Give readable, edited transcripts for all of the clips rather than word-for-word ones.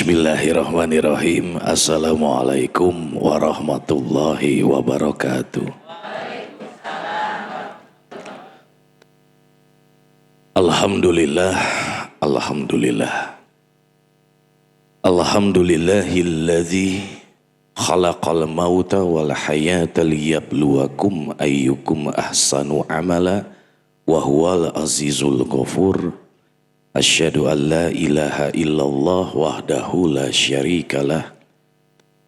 Bismillahirrahmanirrahim. Assalamualaikum warahmatullahi wabarakatuh. Alhamdulillah, Alhamdulillah. Alhamdulillahilladzi khalaqal mauta wal hayata liyabluwakum ayyukum ahsanu amala wa huwal azizul ghafur. Asyhadu an la ilaha illallah wahdahu la syarikalah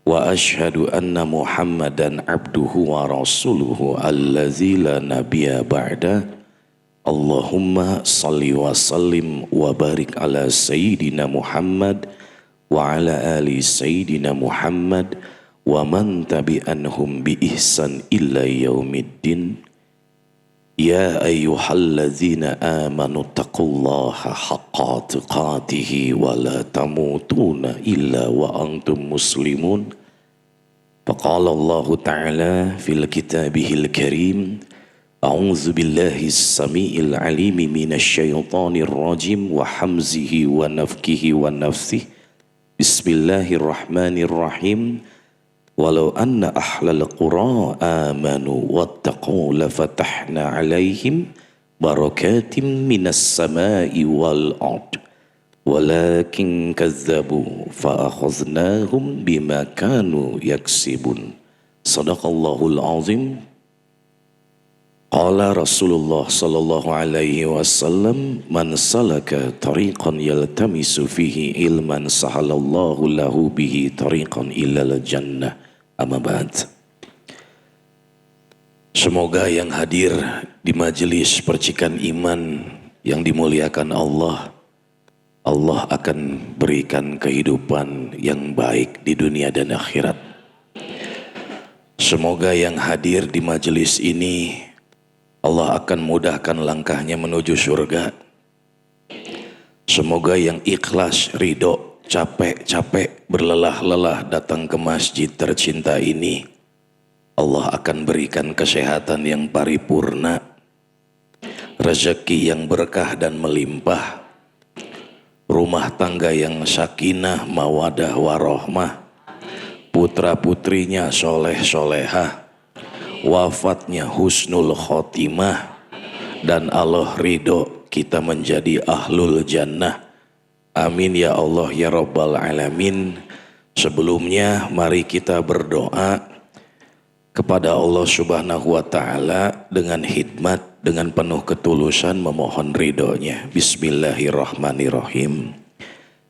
wa asyhadu anna Muhammadan abduhu wa rasuluhu allazi la nabiyya ba'da. Allahumma salli wa sallim wa barik ala sayyidina Muhammad wa ala ali sayyidina Muhammad wa man tabi'anhum bi ihsan illa yaumiddin. Ya ayyuhalladzina amanu taqullaha haqqa tuqatihi wa la tamutuna illa wa antum muslimun. Faqala Allah ta'ala fil kitabihil karim, a'udzu billahi as-sami'il 'alimi minasy syaithanir rajim wa hamzihi wa nafthihi wa nafsihi. Bismillahirrahmanirrahim. Walau anna ahlal qura amanu wattaqu lafatahna alaihim barakatim minas samai wal ard walakin kazzabu fa akhaznahum bima kanu yaksibun. Sadaqallahul azim. Qala Rasulullah sallallahu alaihi wasallam, man salaka tariqan yaltamisu fihi ilman sahalallahu lahu bihi tariqan ilal jannah. Amma ba'd. Semoga yang hadir di majelis percikan iman yang dimuliakan Allah, Allah akan berikan kehidupan yang baik di dunia dan akhirat. Semoga yang hadir di majelis ini, Allah akan mudahkan langkahnya menuju surga. Semoga yang ikhlas, ridho, capek-capek, berlelah-lelah datang ke masjid tercinta ini, Allah akan berikan kesehatan yang paripurna, rezeki yang berkah dan melimpah, rumah tangga yang sakinah, mawadah, warohmah, putra-putrinya soleh-solehah, wafatnya husnul khotimah, dan Allah ridho kita menjadi ahlul jannah. Amin ya Allah ya Rabbal Alamin. Sebelumnya mari kita berdoa kepada Allah Subhanahu wa Ta'ala dengan hikmat, dengan penuh ketulusan memohon ridhonya. Bismillahirrahmanirrahim.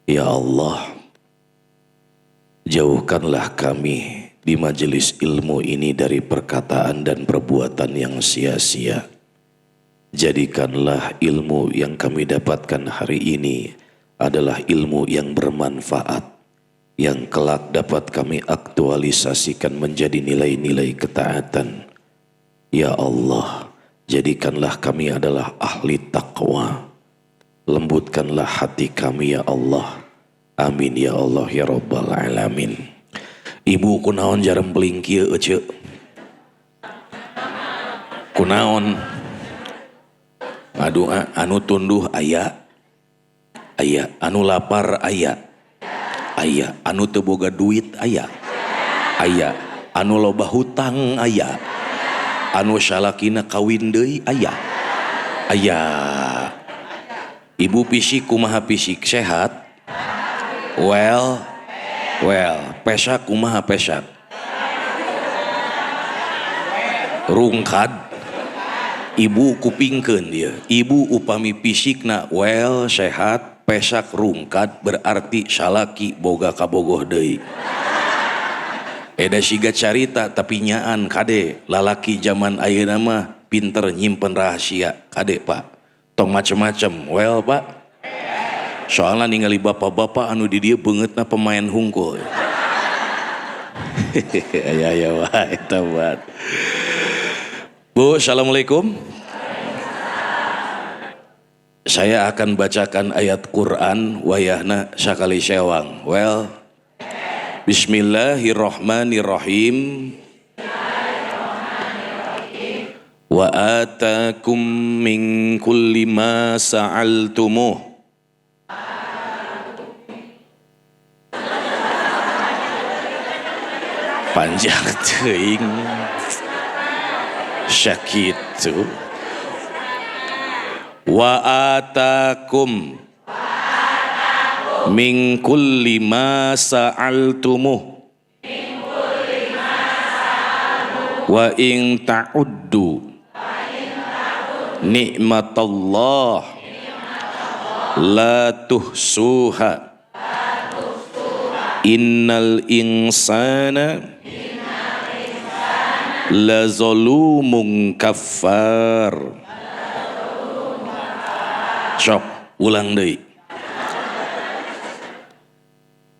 Ya Allah, jauhkanlah kami di majelis ilmu ini dari perkataan dan perbuatan yang sia-sia. Jadikanlah ilmu yang kami dapatkan hari ini adalah ilmu yang bermanfaat, yang kelak dapat kami aktualisasikan menjadi nilai-nilai ketaatan. Ya Allah, jadikanlah kami adalah ahli taqwa. Lembutkanlah hati kami ya Allah. Amin ya Allah ya Rabbal Alamin. Ibu kunaon jarang beling kieu ece? Kunaon? Aduh, anu tunduh aya. Aya anu lapar aya. Aya anu teu boga duit aya. Aya anu loba hutang aya. Anu salakina kawin deui aya. Aya. Ibu fisik kumaha fisik sehat? Well, pesak kumaha pesak? Rungkad. Ibu kupingkeun dia. Ibu upami fisikna well, sehat, pesak, rungkad, berarti salaki boga kabogoh deui. Eda siga carita tapi nyaan kade lalaki zaman ayeuna mah pinter nyimpen rahasia kade Pak. Tong macem-macem well Pak. Soalnya ningali bapak-bapak anu di dieu beungeutna pemain hungkul. Ya wae eta buat. Bu, assalamualaikum. Saya akan bacakan ayat Quran wayahna sakali sewang. Well, Bismillahirrahmanirrahim. Wa atakum min kulli ma sa'altumuh panjang teuing syakitu wa atakum min kulli ma sa'altumuh wa in ta'uddu nikmatallah la tuhsuha innal insana la zalumun kafar. Sok ulang deui.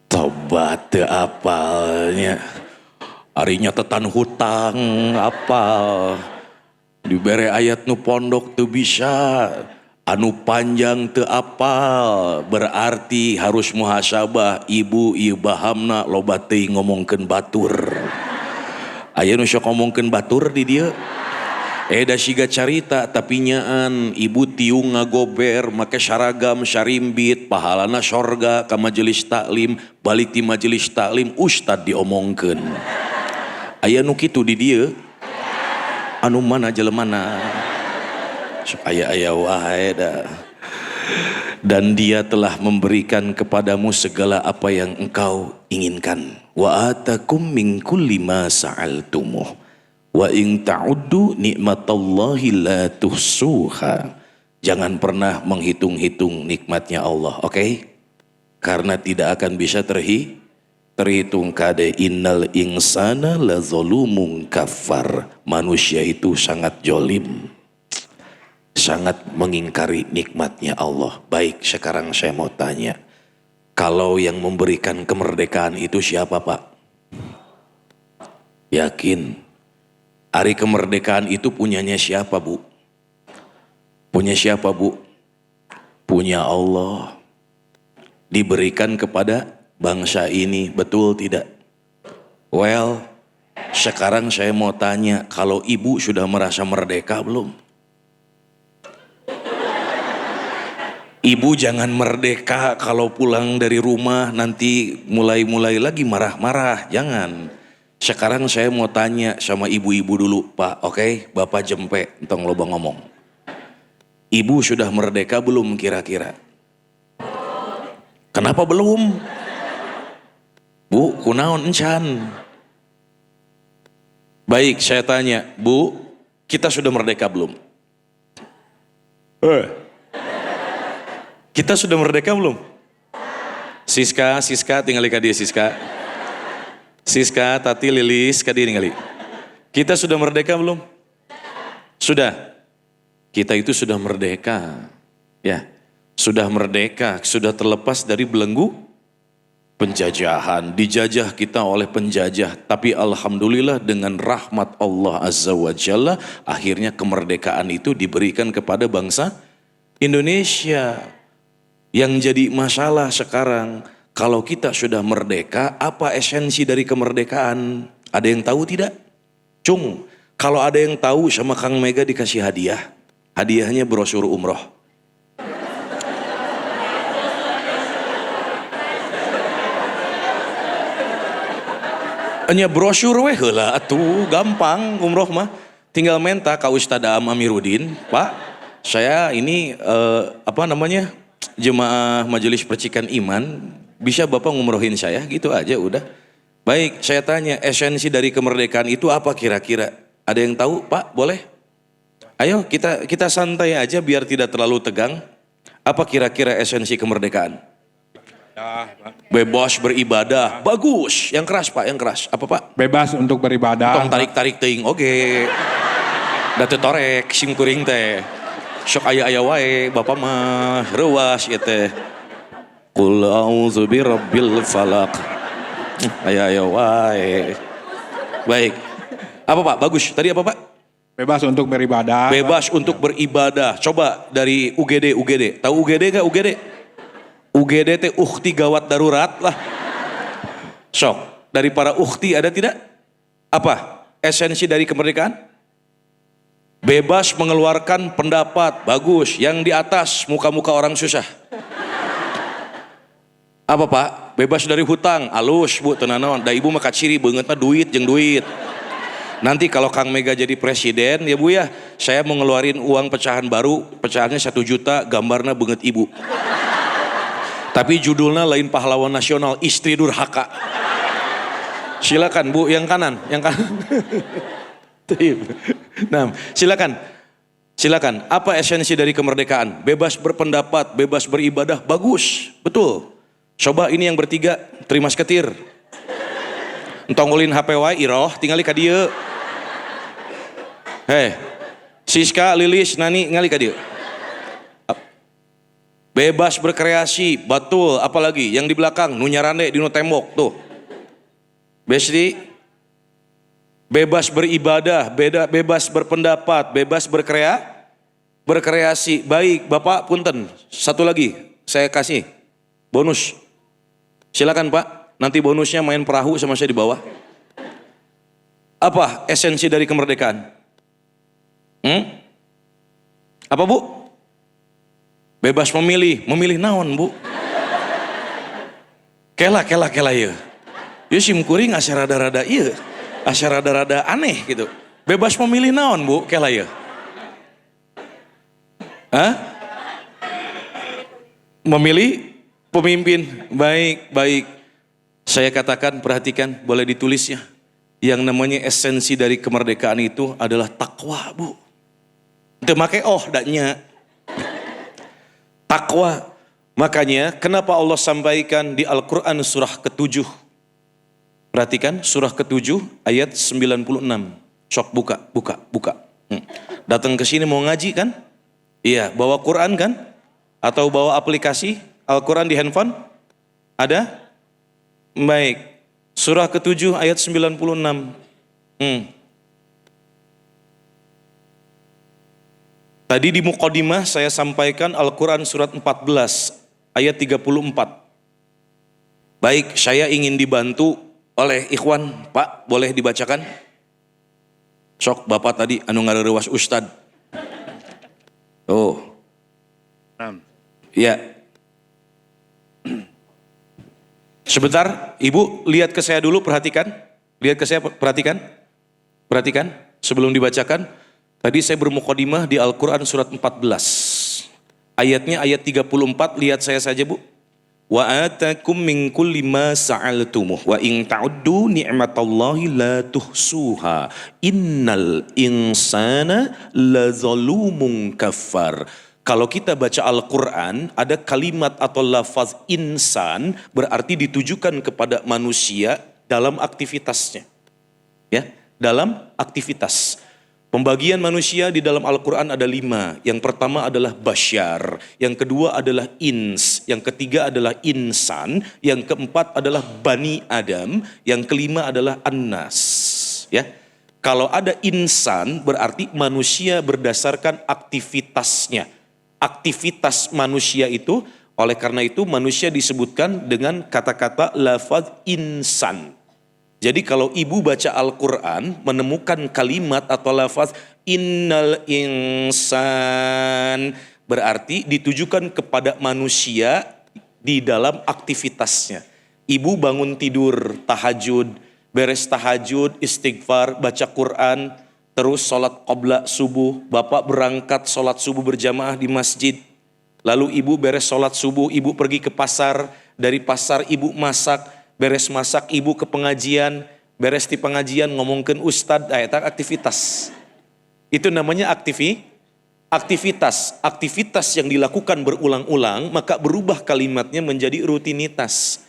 Tobat teu apalnya. Arinya tetan hutang apal. Dibere ayat nu pondok teu bisa. Anu panjang teu apal. Berarti harus muhasabah. Ibu ieu bahamna loba teuing ngomongkeun batur. Aya nu sok ngomongkeun batur di dieu. Da siga carita tapi nyaan ibu tiung ngagober make saragam sarimbit pahalana sorga ka majelis taklim balik ti majelis taklim ustad diomongkeun. Aya nu kitu di dieu. Anu mana jelemana? Sok aya wae da. Dan dia telah memberikan kepadamu segala apa yang engkau inginkan. Wa atakum min kulli ma sa'altumuh wa in ta'uddu nikmatallahi la tuhsuha. Jangan pernah menghitung-hitung nikmatnya Allah, oke? Karena tidak akan bisa terhitung. Kade innal insana la zalumun kafar. Manusia itu sangat jolim, sangat mengingkari nikmatnya Allah. Baik, sekarang saya mau tanya, kalau yang memberikan kemerdekaan itu siapa, Pak? Yakin? Hari kemerdekaan itu punyanya siapa, Bu? Punya siapa, Bu? Punya Allah. Diberikan kepada bangsa ini, betul tidak? Well, sekarang saya mau tanya, kalau ibu sudah merasa merdeka belum? Ibu jangan merdeka kalau pulang dari rumah nanti mulai lagi marah-marah, jangan. Sekarang saya mau tanya sama ibu-ibu dulu, Pak, oke? Bapak jempe, entong loba ngomong. Ibu sudah merdeka belum kira-kira? Kenapa belum? Bu, kunaon encan? Baik, saya tanya, Bu, kita sudah merdeka belum? Kita sudah merdeka belum? Siska, tinggal ka dia Siska. Siska, Tati, Lilis, ka dia ningali. Kita sudah merdeka belum? Sudah. Kita itu sudah merdeka. Ya, sudah merdeka, sudah terlepas dari belenggu penjajahan. Dijajah kita oleh penjajah, tapi alhamdulillah dengan rahmat Allah Azza wa Jalla, akhirnya kemerdekaan itu diberikan kepada bangsa Indonesia. Yang jadi masalah sekarang, kalau kita sudah merdeka, apa esensi dari kemerdekaan? Ada yang tahu tidak? Cung, kalau ada yang tahu sama Kang Mega dikasih hadiah. Hadiahnya brosur umroh. Hanya brosur weh heula atuh, gampang umroh mah. Tinggal minta ka Ustaz Am Amiruddin, Pak, saya ini jemaah Majelis Percikan Iman, bisa Bapak ngumrohin saya, gitu aja udah. Baik, saya tanya, esensi dari kemerdekaan itu apa kira-kira? Ada yang tahu, Pak? Boleh? Ayo kita santai aja biar tidak terlalu tegang. Apa kira-kira esensi kemerdekaan? Bebas beribadah. Bagus. Yang keras, Pak, yang keras. Apa, Pak? Bebas untuk beribadah. Tong tarik-tarik teuing oge. Da teu torek sim kuring teh. Sok aya-aya wae Bapak mah reuas ieu teh. Qul a'udzu birabbil falaq. Aya-aya wae. Baik. Apa, Pak? Bagus. Tadi apa, Pak? Bebas untuk beribadah. Bebas untuk beribadah. Coba dari UGD. Tahu UGD enggak UGD? UGD teh ukhti gawat darurat lah. Sok, dari para ukhti ada tidak? Apa esensi dari kemerdekaan? Bebas mengeluarkan pendapat, bagus. Yang di atas muka-muka orang susah. Apa, Pak? bebas dari hutang, alus Bu, tenanawan. Da ibu mah kaciri beungeutna duit jeung duit. Nanti kalau Kang Mega jadi presiden ya Bu ya, saya mau ngeluarin uang pecahan baru, pecahannya 1 juta, gambarnya beungeut ibu. Tapi judulnya lain pahlawan nasional, istri durhaka. Silakan Bu, yang kanan. Nah, silakan. Apa esensi dari kemerdekaan? Bebas berpendapat, bebas beribadah, bagus, betul. Coba ini yang bertiga, terima seketir. Entonggolin HP wae iroh, tinggali ka dieu. Siska, Lilis, Nani, ngali ka dieu. Bebas berkreasi, betul. Apalagi yang di belakang, nu nyarande di nu tembok tuh. Besti, bebas beribadah, bebas berpendapat, bebas berkreasi. Baik, Bapak punten. Satu lagi, saya kasih bonus. Silakan Pak, nanti bonusnya main perahu sama saya di bawah. Apa esensi dari kemerdekaan? Apa Bu? Bebas memilih naon Bu? Kela ya. Ya sim kuring asa rada-rada ieu, asa rada-rada aneh gitu. Bebas memilih naon Bu? Kela ya. Memilih pemimpin. Baik. Saya katakan, perhatikan, boleh ditulis ya. Yang namanya esensi dari kemerdekaan itu adalah takwa Bu. Teu make daknya. Takwa. Makanya kenapa Allah sampaikan di Al-Quran surah ke-7. Perhatikan surah ke-7 ayat 96. Sok buka. Datang ke sini mau ngaji kan? Iya, bawa Quran kan? Atau bawa aplikasi Al-Quran di handphone? Ada? Baik. Surah ke-7 ayat 96. Tadi di Muqaddimah saya sampaikan Al-Quran surat 14 ayat 34. Baik, saya ingin dibantu oleh ikhwan. Pak, boleh dibacakan? Sok Bapak tadi anu ngareureuwas Ustad. Oh. Ya. Sebentar, Ibu lihat ke saya dulu, perhatikan. Lihat ke saya, perhatikan. Perhatikan sebelum dibacakan. Tadi saya bermuqaddimah di Al-Quran surat 14. Ayatnya ayat 34, lihat saya saja Bu. Wa atakum min kulli ma sa'altumuh wa in ta'uddu ni'matallahi la tuhsuha innal insana lazalumun kafar. Kalau kita baca Al-Quran, ada kalimat atau lafaz insan berarti ditujukan kepada manusia dalam aktivitasnya. Ya, dalam aktivitas. Pembagian manusia di dalam Al-Quran ada 5. Yang pertama adalah basyar, yang kedua adalah ins, yang ketiga adalah insan, yang keempat adalah bani Adam, yang kelima adalah annas. Ya, kalau ada insan berarti manusia berdasarkan aktivitasnya. Aktivitas manusia itu, oleh karena itu manusia disebutkan dengan kata-kata lafaz insan. Jadi kalau ibu baca Al-Quran menemukan kalimat atau lafaz innal insan berarti ditujukan kepada manusia di dalam aktivitasnya. Ibu bangun tidur, tahajud, beres tahajud, istighfar, baca Quran, terus sholat qobla subuh, bapak berangkat sholat subuh berjamaah di masjid. Lalu ibu beres sholat subuh, ibu pergi ke pasar, dari pasar ibu masak, beres masak ibu ke pengajian, beres di pengajian ngomongkeun ustad, eta aktivitas. Itu namanya aktivitas. Aktivitas yang dilakukan berulang-ulang, maka berubah kalimatnya menjadi rutinitas.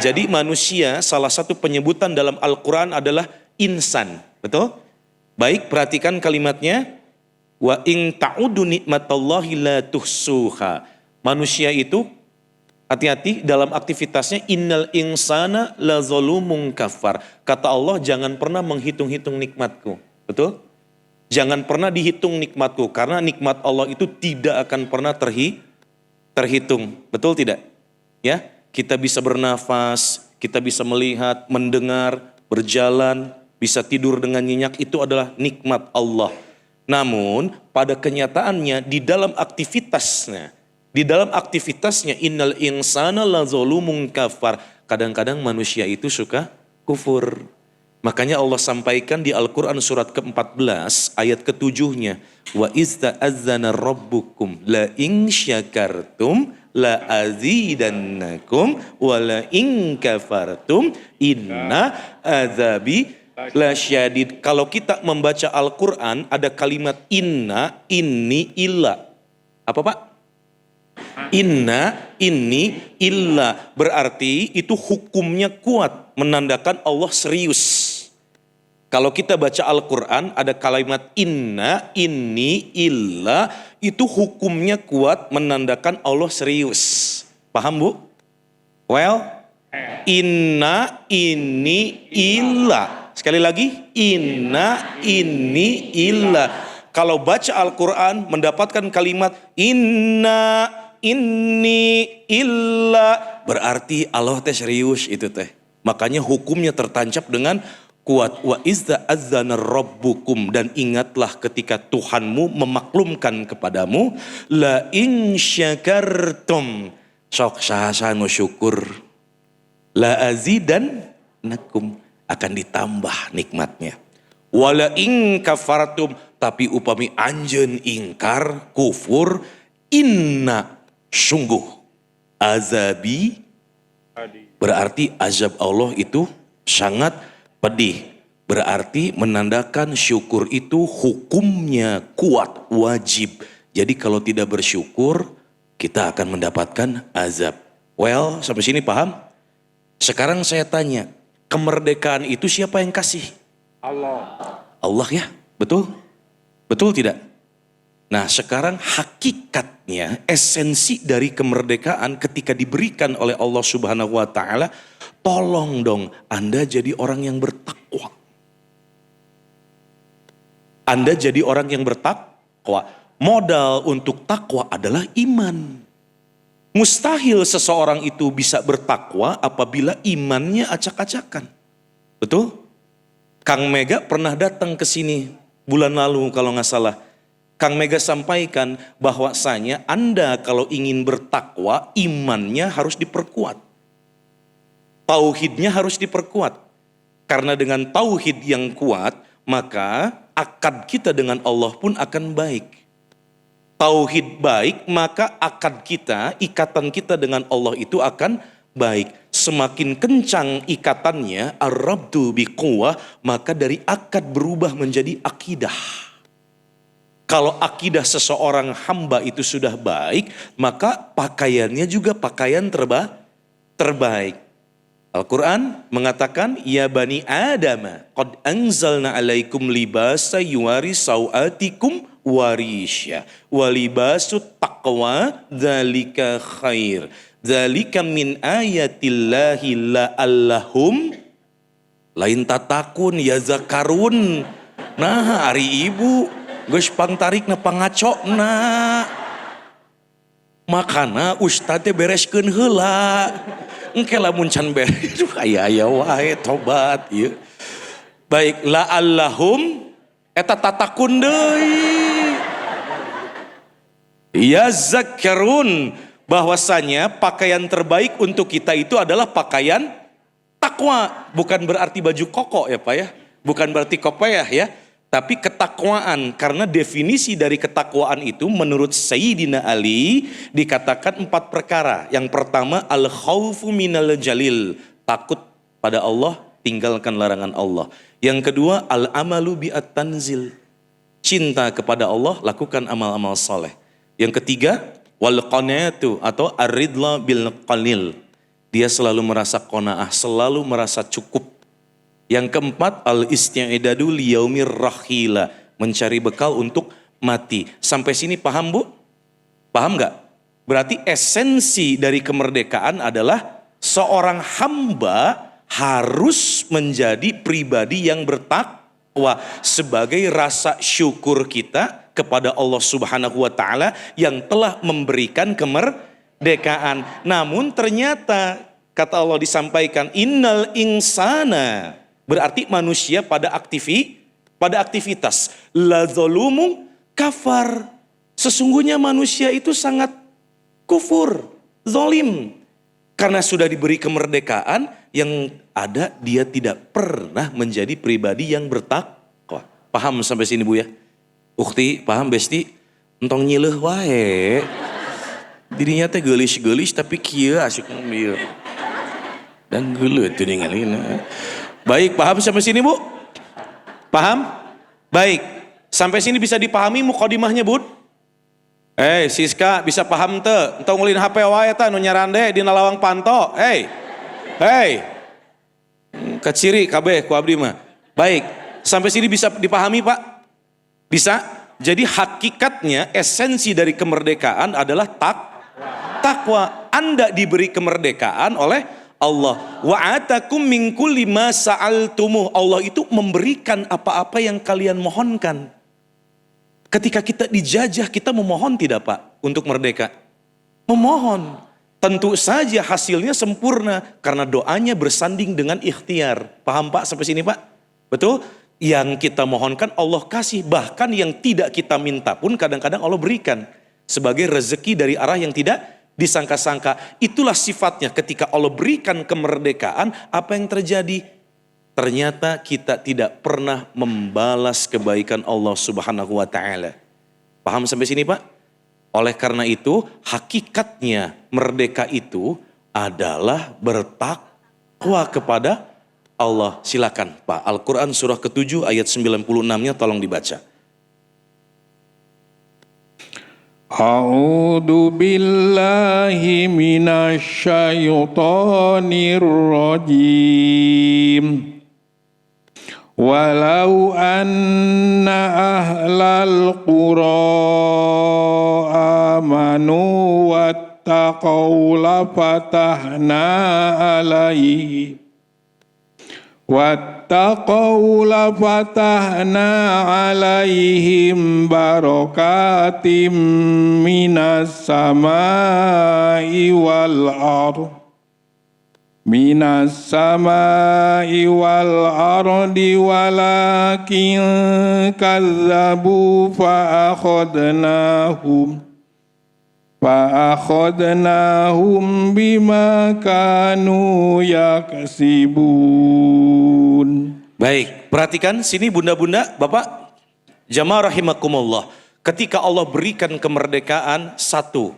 Jadi manusia salah satu penyebutan dalam Al-Quran adalah insan, betul? Baik, perhatikan kalimatnya. Wa in ta'udu nikmatallahi la tuhsuha. Manusia itu hati-hati dalam aktivitasnya, innal insana la zalumun kafar. Kata Allah, jangan pernah menghitung-hitung nikmatku. Betul? Jangan pernah dihitung nikmatku, karena nikmat Allah itu tidak akan pernah terhitung. Betul tidak? Ya, kita bisa bernafas, kita bisa melihat, mendengar, berjalan, bisa tidur dengan nyenyak, itu adalah nikmat Allah. Namun pada kenyataannya di dalam aktivitasnya, Di dalam aktivitasnya innal insana lazolumun kafar. Kadang-kadang manusia itu suka kufur. Makanya Allah sampaikan di Al-Quran surat ke-14 ayat ke-7-nya. Wa izta'azzana rabbukum la in syakartum la azidannakum wa la in kafartum inna azabi la syadid. Kalau kita membaca Al-Quran ada kalimat inna, inni, illa. Apa Pak? Inna, inni, illa. Berarti itu hukumnya kuat, menandakan Allah serius. Kalau kita baca Al-Quran ada kalimat inna, inni, illa. Itu hukumnya kuat, menandakan Allah serius. Paham Bu? Well, inna, inni, illa. Sekali lagi, inna, inni, illa. Kalau baca Al-Quran mendapatkan kalimat inna, inni, illa, berarti Allah teh serius itu teh. Makanya hukumnya tertancap dengan kuat. Wa izza azzana rabbukum, dan ingatlah ketika Tuhanmu memaklumkan kepadamu la in syakartum, sok saha nu syukur, la azidannakum, akan ditambah nikmatnya. Wala in kafartum, tapi upami anjeun ingkar kufur, inna, sungguh, azabi, berarti azab Allah itu sangat pedih. Berarti menandakan syukur itu hukumnya kuat, wajib. Jadi kalau tidak bersyukur kita akan mendapatkan azab. Well, sampai sini paham? Sekarang saya tanya, kemerdekaan itu siapa yang kasih? Allah ya, betul? Betul tidak? Nah sekarang hakikatnya, esensi dari kemerdekaan ketika diberikan oleh Allah Subhanahu wa Ta'ala, tolong dong Anda jadi orang yang bertakwa. Anda jadi orang yang bertakwa. Modal untuk takwa adalah iman. Mustahil seseorang itu bisa bertakwa apabila imannya acak-acakan. Betul? Kang Mega pernah datang ke sini bulan lalu kalau nggak salah. Kang Mega sampaikan bahwasanya Anda kalau ingin bertakwa, imannya harus diperkuat. Tauhidnya harus diperkuat. Karena dengan tauhid yang kuat, maka akad kita dengan Allah pun akan baik. Tauhid baik, maka akad kita, ikatan kita dengan Allah itu akan baik. Semakin kencang ikatannya, ar-rabdu biquwah, maka dari akad berubah menjadi akidah. Kalau akidah seseorang hamba itu sudah baik, maka pakaiannya juga pakaian terbaik. Al-Quran mengatakan, ya bani Adam, qad anzalna alaikum libasa yuwari sawatikum warisya, walibasut taqwa dzalika khair. Dzalika min ayatillahi la'allahum lain tatakun ya zakarun. Nah hari ibu geus pangtarik na pangaco na. Makana ustad teh bereskeun heula. Engke lamun can beres aya wae tobat ieu. Baik la'allahum eta tatakun deui. Ya zakarun, bahwasanya pakaian terbaik untuk kita itu adalah pakaian takwa. Bukan berarti baju koko ya Pak ya. Bukan berarti kopiah ya. Tapi ketakwaan. Karena definisi dari ketakwaan itu menurut Sayyidina Ali dikatakan 4 perkara. Yang pertama al-khawfu minal jalil. Takut pada Allah, tinggalkan larangan Allah. Yang kedua al-amalu bi'at tanzil. Cinta kepada Allah, lakukan amal-amal soleh. Yang ketiga wal qanaatu atau ar-ridla bil qalil. Dia selalu merasa qanaah, selalu merasa cukup. Yang keempat al-isti'dadu liyaumir rakhila, mencari bekal untuk mati. Sampai sini paham Bu? Paham enggak? Berarti esensi dari kemerdekaan adalah seorang hamba harus menjadi pribadi yang bertakwa sebagai rasa syukur kita kepada Allah Subhanahu wa Ta'ala yang telah memberikan kemerdekaan. Namun ternyata kata Allah disampaikan innal insana, berarti manusia pada aktivitas la zalumu kafar. Sesungguhnya manusia itu sangat kufur, zalim. Karena sudah diberi kemerdekaan, yang ada dia tidak pernah menjadi pribadi yang bertakwa. Paham sampai sini Bu ya? Ukti, paham Besti? Entong nyileh wae. Dirinya teh geulis-geulis tapi kieu asik ngambil. Dan geuleuh teu ningalina. Baik, paham sampai sini Bu? Paham? Baik. Sampai sini bisa dipahami mukadimahnya Bud? Siska bisa paham teu? Entong ngulin HP wae eta nu nyarande dina lawang panto. Kaciri kabeh ku abdi mah. Baik, sampai sini bisa dipahami Pak? Bisa? Jadi hakikatnya esensi dari kemerdekaan adalah takwa. Anda diberi kemerdekaan oleh Allah. Wa atakum min kulli ma sa'altumuh. Allah itu memberikan apa-apa yang kalian mohonkan. Ketika kita dijajah, kita memohon tidak Pak untuk merdeka? Memohon. Tentu saja hasilnya sempurna karena doanya bersanding dengan ikhtiar. Paham Pak sampai sini Pak? Betul? Yang kita mohonkan Allah kasih. Bahkan yang tidak kita minta pun kadang-kadang Allah berikan. Sebagai rezeki dari arah yang tidak disangka-sangka. Itulah sifatnya ketika Allah berikan kemerdekaan, apa yang terjadi? Ternyata kita tidak pernah membalas kebaikan Allah Subhanahu wa Ta'ala. Paham sampai sini Pak? Oleh karena itu, hakikatnya merdeka itu adalah bertakwa kepada Allah. Silakan Pak, Al-Quran surah ke-7 ayat 96-nya tolong dibaca. A'udzu billahi minasyaitonir rajim. Walau anna ahlal qura amanu wattaqau lafatahna alaihim barakatim minas samai wal ardh. Minas samai wal ardi walakin kazzabu fa'akhadnahum bima kanu yaksibun. Baik, perhatikan sini bunda-bunda, Bapak, jamaah rahimakumullah. Ketika Allah berikan kemerdekaan satu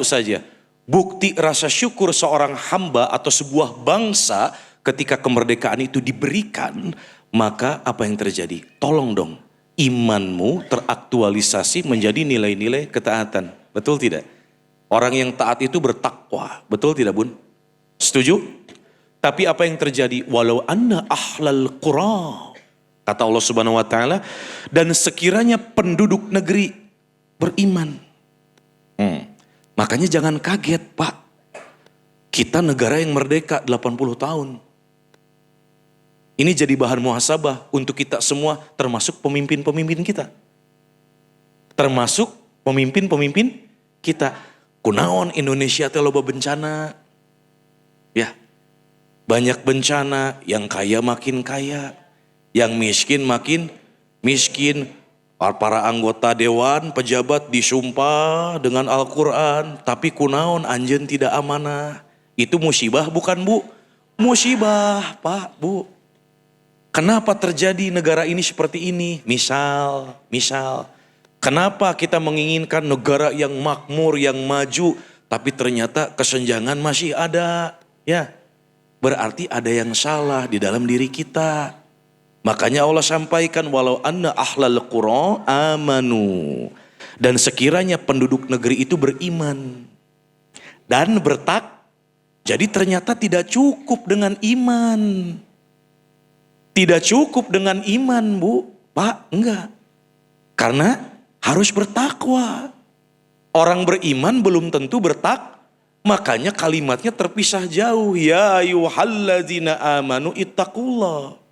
saja. Bukti rasa syukur seorang hamba atau sebuah bangsa ketika kemerdekaan itu diberikan, maka apa yang terjadi? Tolong dong, imanmu teraktualisasi menjadi nilai-nilai ketaatan. Betul tidak? Orang yang taat itu bertakwa. Betul tidak Bun? Setuju? Tapi apa yang terjadi? Walau anna ahlal qura. Kata Allah Subhanahu wa Ta'ala, dan sekiranya penduduk negeri beriman. Makanya jangan kaget Pak. Kita negara yang merdeka 80 tahun. Ini jadi bahan muhasabah untuk kita semua, termasuk pemimpin-pemimpin kita. Termasuk pemimpin-pemimpin kita. Kunaon Indonesia teh loba bencana. Ya. Banyak bencana, yang kaya makin kaya, yang miskin makin miskin. Para anggota dewan, pejabat disumpah dengan Al-Quran, tapi kunaon anjeun tidak amanah. Itu musibah bukan Bu? Musibah Pak, Bu. Kenapa terjadi negara ini seperti ini? Misal, kenapa kita menginginkan negara yang makmur, yang maju, tapi ternyata kesenjangan masih ada? Ya, berarti ada yang salah di dalam diri kita. Makanya Allah sampaikan walau anna ahlal qura amanu, dan sekiranya penduduk negeri itu beriman dan jadi ternyata tidak cukup dengan iman. Tidak cukup dengan iman Bu, Pak, enggak. Karena harus bertakwa. Orang beriman belum tentu makanya kalimatnya terpisah jauh. Ya ayyuhalladzina amanu ittaqullah.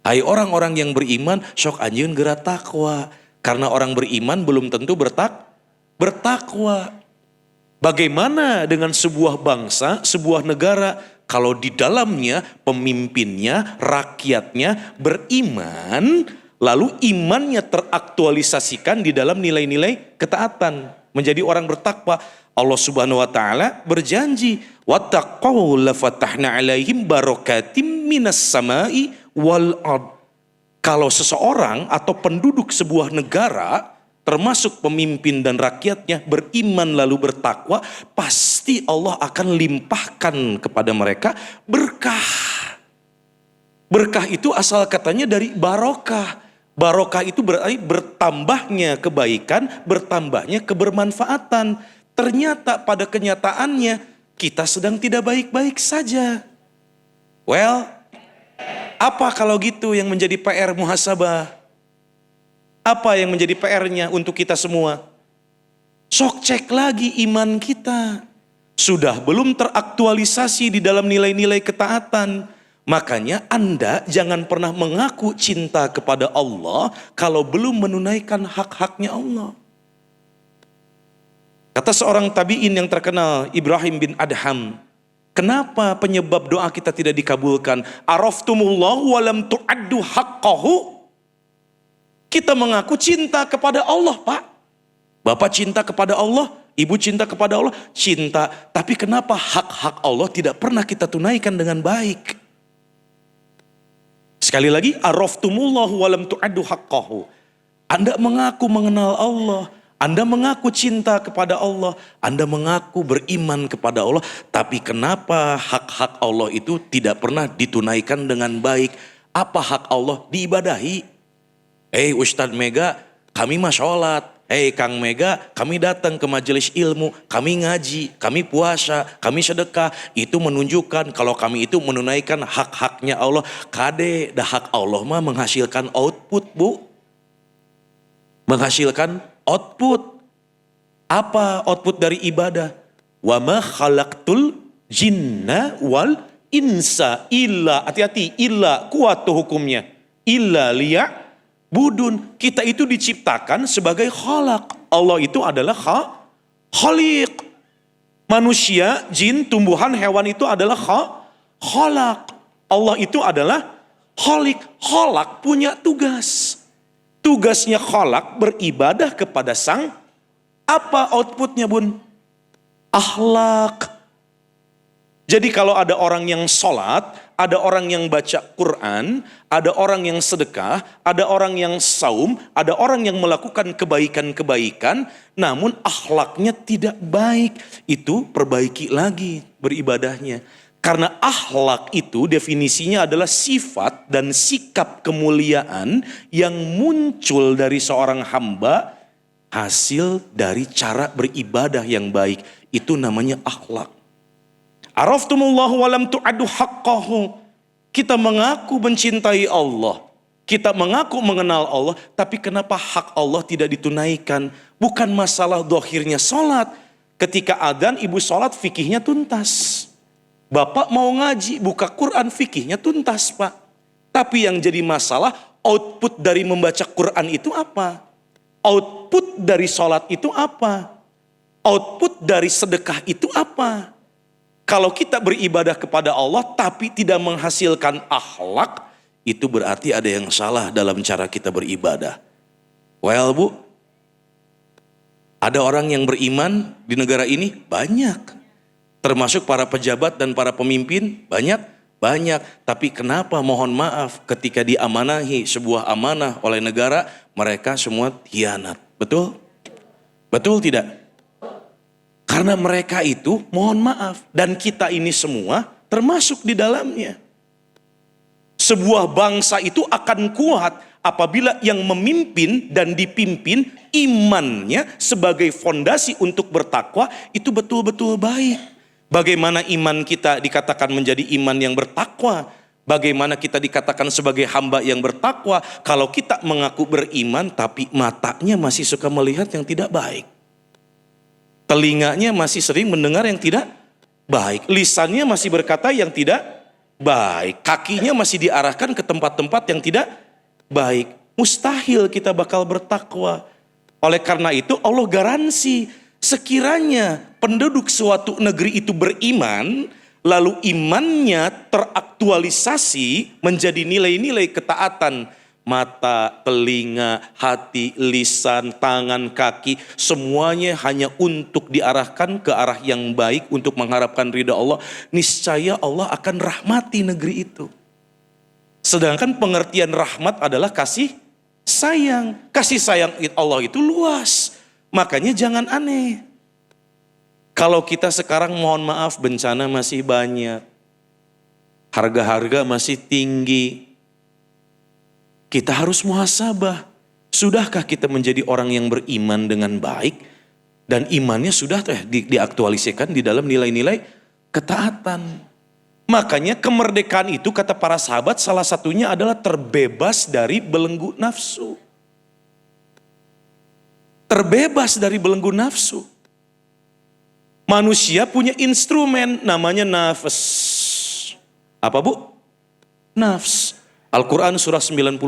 Hai orang-orang yang beriman, sok anjeun geura takwa. Karena orang beriman belum tentu bertakwa. Bagaimana dengan sebuah bangsa, sebuah negara, kalau di dalamnya pemimpinnya, rakyatnya beriman, lalu imannya teraktualisasikan di dalam nilai-nilai ketaatan. menjadi orang bertakwa. Allah Subhanahu wa taala berjanji, "Wattaqau la fatahna 'alaihim barakatim minas sama'i wal ard." Kalau seseorang atau penduduk sebuah negara, termasuk pemimpin dan rakyatnya, beriman lalu bertakwa, pasti Allah akan limpahkan kepada mereka berkah. Berkah itu asal katanya dari barokah. Barokah itu berarti bertambahnya kebaikan, bertambahnya kebermanfaatan. Ternyata pada kenyataannya kita sedang tidak baik-baik saja. Well, apa kalau gitu yang menjadi PR muhasabah? Apa yang menjadi PR-nya untuk kita semua? Sok cek lagi iman kita. Sudah belum teraktualisasi di dalam nilai-nilai ketaatan. Makanya Anda jangan pernah mengaku cinta kepada Allah kalau belum menunaikan hak-haknya Allah. Kata seorang tabi'in yang terkenal, Ibrahim bin Adham, kenapa penyebab doa kita tidak dikabulkan? Araftumullahu walam tu'addu haqqahu. Kita mengaku cinta kepada Allah, Pak. Bapak cinta kepada Allah, ibu cinta kepada Allah, cinta. Tapi kenapa hak-hak Allah tidak pernah kita tunaikan dengan baik? Sekali lagi, araftumullahu walam tu'addu haqqahu. Anda mengaku mengenal Allah, Anda mengaku cinta kepada Allah, Anda mengaku beriman kepada Allah, tapi kenapa hak-hak Allah itu tidak pernah ditunaikan dengan baik? Apa hak Allah? Diibadahi. Ustadz Mega, kami mah sholat. Kang Mega, kami datang ke majelis ilmu, kami ngaji, kami puasa, kami sedekah. Itu menunjukkan kalau kami itu menunaikan hak-haknya Allah. Kade, dah hak Allah mah menghasilkan output, Bu. Menghasilkan output. Apa output dari ibadah? Wa ma khalaqtul jinna wal insa illa, hati-hati, illa, kuat tuh hukumnya. Illa liya budun. Kita itu diciptakan sebagai khalaq. Allah itu adalah khaliq. Manusia, jin, tumbuhan, hewan itu adalah khalaq. Allah itu adalah khaliq. Khalaq punya tugas. Tugasnya khalaq beribadah kepada sang. Apa outputnya, Bun? Akhlak. Jadi kalau ada orang yang sholat, ada orang yang baca Quran, ada orang yang sedekah, ada orang yang saum, ada orang yang melakukan kebaikan-kebaikan, namun akhlaknya tidak baik, itu perbaiki lagi beribadahnya. Karena akhlak itu definisinya adalah sifat dan sikap kemuliaan yang muncul dari seorang hamba, hasil dari cara beribadah yang baik. Itu namanya akhlak. Araftumullahu walam tu'addu haqqahu. Kita mengaku mencintai Allah. Kita mengaku mengenal Allah. Tapi kenapa hak Allah tidak ditunaikan? Bukan masalah dohirnya sholat. Ketika adzan ibu sholat fikihnya tuntas. Bapak mau ngaji buka Quran fikihnya tuntas, Pak. Tapi yang jadi masalah output dari membaca Quran itu apa? Output dari sholat itu apa? Output dari sedekah itu apa? Kalau kita beribadah kepada Allah tapi tidak menghasilkan akhlak, itu berarti ada yang salah dalam cara kita beribadah. Well, Bu, ada orang yang beriman di negara ini banyak. Termasuk para pejabat dan para pemimpin banyak. Tapi kenapa mohon maaf ketika diamanahi sebuah amanah oleh negara, mereka semua khianat. Betul? Betul tidak? Karena mereka itu mohon maaf. Dan kita ini semua termasuk di dalamnya. Sebuah bangsa itu akan kuat apabila yang memimpin dan dipimpin imannya sebagai fondasi untuk bertakwa itu betul-betul baik. Bagaimana iman kita dikatakan menjadi iman yang bertakwa? Bagaimana kita dikatakan sebagai hamba yang bertakwa? Kalau kita mengaku beriman tapi matanya masih suka melihat yang tidak baik. Telinganya masih sering mendengar yang tidak baik. Lisannya masih berkata yang tidak baik. Kakinya masih diarahkan ke tempat-tempat yang tidak baik. Mustahil kita bakal bertakwa. Oleh karena itu Allah garansi. Sekiranya penduduk suatu negeri itu beriman, lalu imannya teraktualisasi menjadi nilai-nilai ketaatan, mata, telinga, hati, lisan, tangan, kaki, semuanya hanya untuk diarahkan ke arah yang baik untuk mengharapkan ridha Allah, niscaya Allah akan rahmati negeri itu. Sedangkan pengertian rahmat adalah kasih sayang. Kasih sayang Allah itu luas. Makanya jangan aneh. Kalau kita sekarang mohon maaf bencana masih banyak. Harga-harga masih tinggi. Kita harus muhasabah. Sudahkah kita menjadi orang yang beriman dengan baik? Dan imannya sudah diaktualisasikan di dalam nilai-nilai ketaatan. Makanya kemerdekaan itu kata para sahabat salah satunya adalah terbebas dari belenggu nafsu. Terbebas dari belenggu nafsu. Manusia punya instrumen namanya nafas. Apa bu? Nafs. Al-Quran surah 91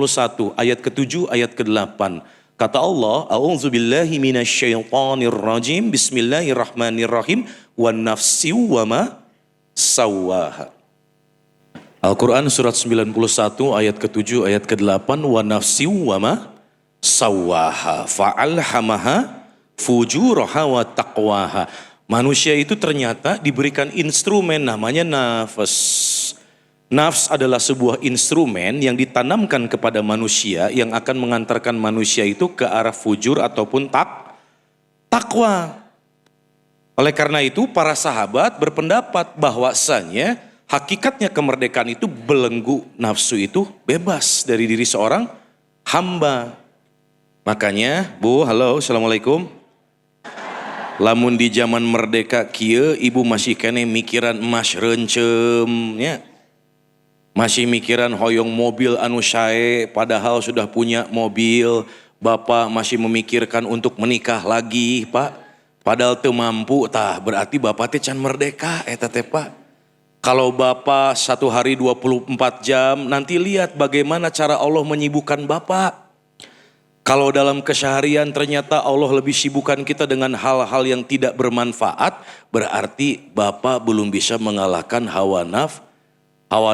ayat ke-7 ayat ke-8. Kata Allah, A'udzubillahi minasyaitonirrajim, Bismillahirrahmanirrahim, wa nafsi wa ma sawwaha. Al-Quran surat 91 ayat ke-7 ayat ke-8, wa nafsi wa ma sawwaha fa'alhamaha fujuraha wa taqwaha. Manusia itu ternyata diberikan instrumen namanya nafas. Nafs adalah sebuah instrumen yang ditanamkan kepada manusia yang akan mengantarkan manusia itu ke arah fujur ataupun takwa. Oleh karena itu para sahabat berpendapat bahwasanya hakikatnya kemerdekaan itu belenggu nafsu itu bebas dari diri seorang hamba. Makanya, Bu, halo, assalamualaikum. Lamun di zaman merdeka kieu ibu masih kene mikiran emas rencemnya. Masih mikiran hoyong mobil anu sae padahal sudah punya mobil. Bapak masih memikirkan untuk menikah lagi, Pak. Padahal teu mampu, tah berarti Bapak teh can merdeka eta teh, Pak. Kalau Bapak 1 hari 24 jam, nanti lihat bagaimana cara Allah menyibukkan Bapak. Kalau dalam keseharian ternyata Allah lebih sibukkan kita dengan hal-hal yang tidak bermanfaat, berarti Bapak belum bisa mengalahkan hawa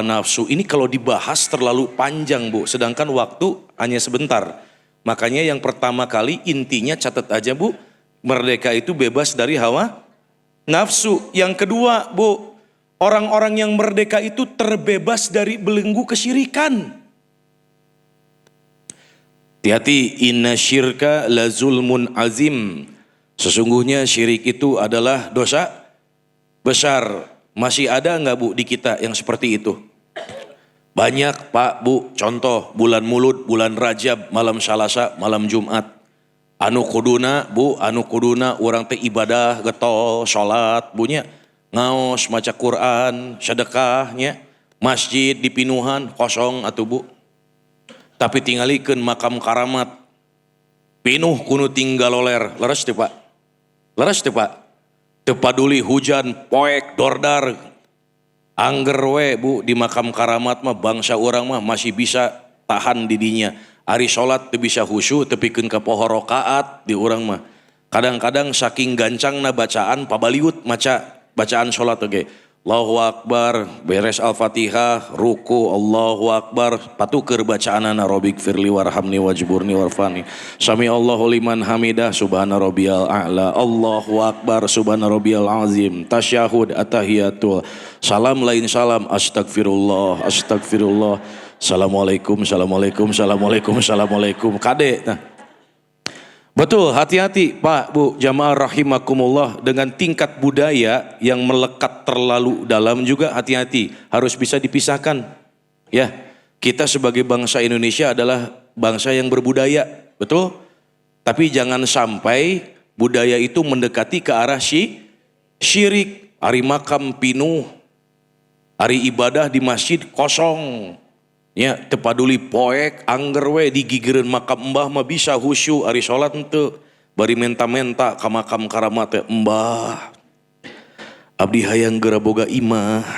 nafsu. Ini kalau dibahas terlalu panjang, Bu, sedangkan waktu hanya sebentar. Makanya yang pertama kali intinya catat aja, Bu, merdeka itu bebas dari hawa nafsu. Yang kedua, Bu, orang-orang yang merdeka itu terbebas dari belenggu kesyirikan. Hati-hati, inna syirka la zulmun azim. Sesungguhnya syirik itu adalah dosa besar. Masih ada enggak, Bu, di kita yang seperti itu? Banyak, Pak, Bu. Contoh bulan Mulud, bulan Rajab, malam Salasa, malam Jumat. Anu kuduna, Bu, anu kuduna orang teh ibadah getol, salat, bunya ngaos, maca Quran, sedekahnya, masjid dipinuhan kosong atuh, Bu. Tapi tingalikeun makam karamat pinuh kuno tinggal loler. Leres teh, Pak? Leres teh, Pak? Teu paduli hujan poek dordar angger we, Bu, di makam karamat mah bangsa orang mah masih bisa tahan didinya. Ari salat teu bisa khusyuk teu pikeun ka poho rakaat di urang mah. Kadang-kadang saking gancangna bacaan pabaliut maca bacaan salat oge. Allahu Akbar, beres Al-Fatihah, ruku, Allahu Akbar, patuker bacaanana Rabbik firli warhamni wajburni warfani. Sami Allahu liman hamidah, subhana rabbiyal a'la, Allahu Akbar, subhana rabbiyal azim, tasyahud, atahiyatul, salam lain salam, astagfirullah, astagfirullah, assalamualaikum, assalamualaikum, assalamualaikum, assalamualaikum, kade. Nah. Betul, hati-hati Pak, Bu, jamaah rahimakumullah, dengan tingkat budaya yang melekat terlalu dalam juga hati-hati, harus bisa dipisahkan. Ya, kita sebagai bangsa Indonesia adalah bangsa yang berbudaya, betul? Tapi jangan sampai budaya itu mendekati ke arah syirik. Hari makam pinuh, hari ibadah di masjid kosong. Ya, tepaduli poek, angger we digigireun makam embah mah bisa khusyuk, ari salat henteu. Bari menta-menta ka makam karamat teh, Mbah. Abdi hayang geura boga imah.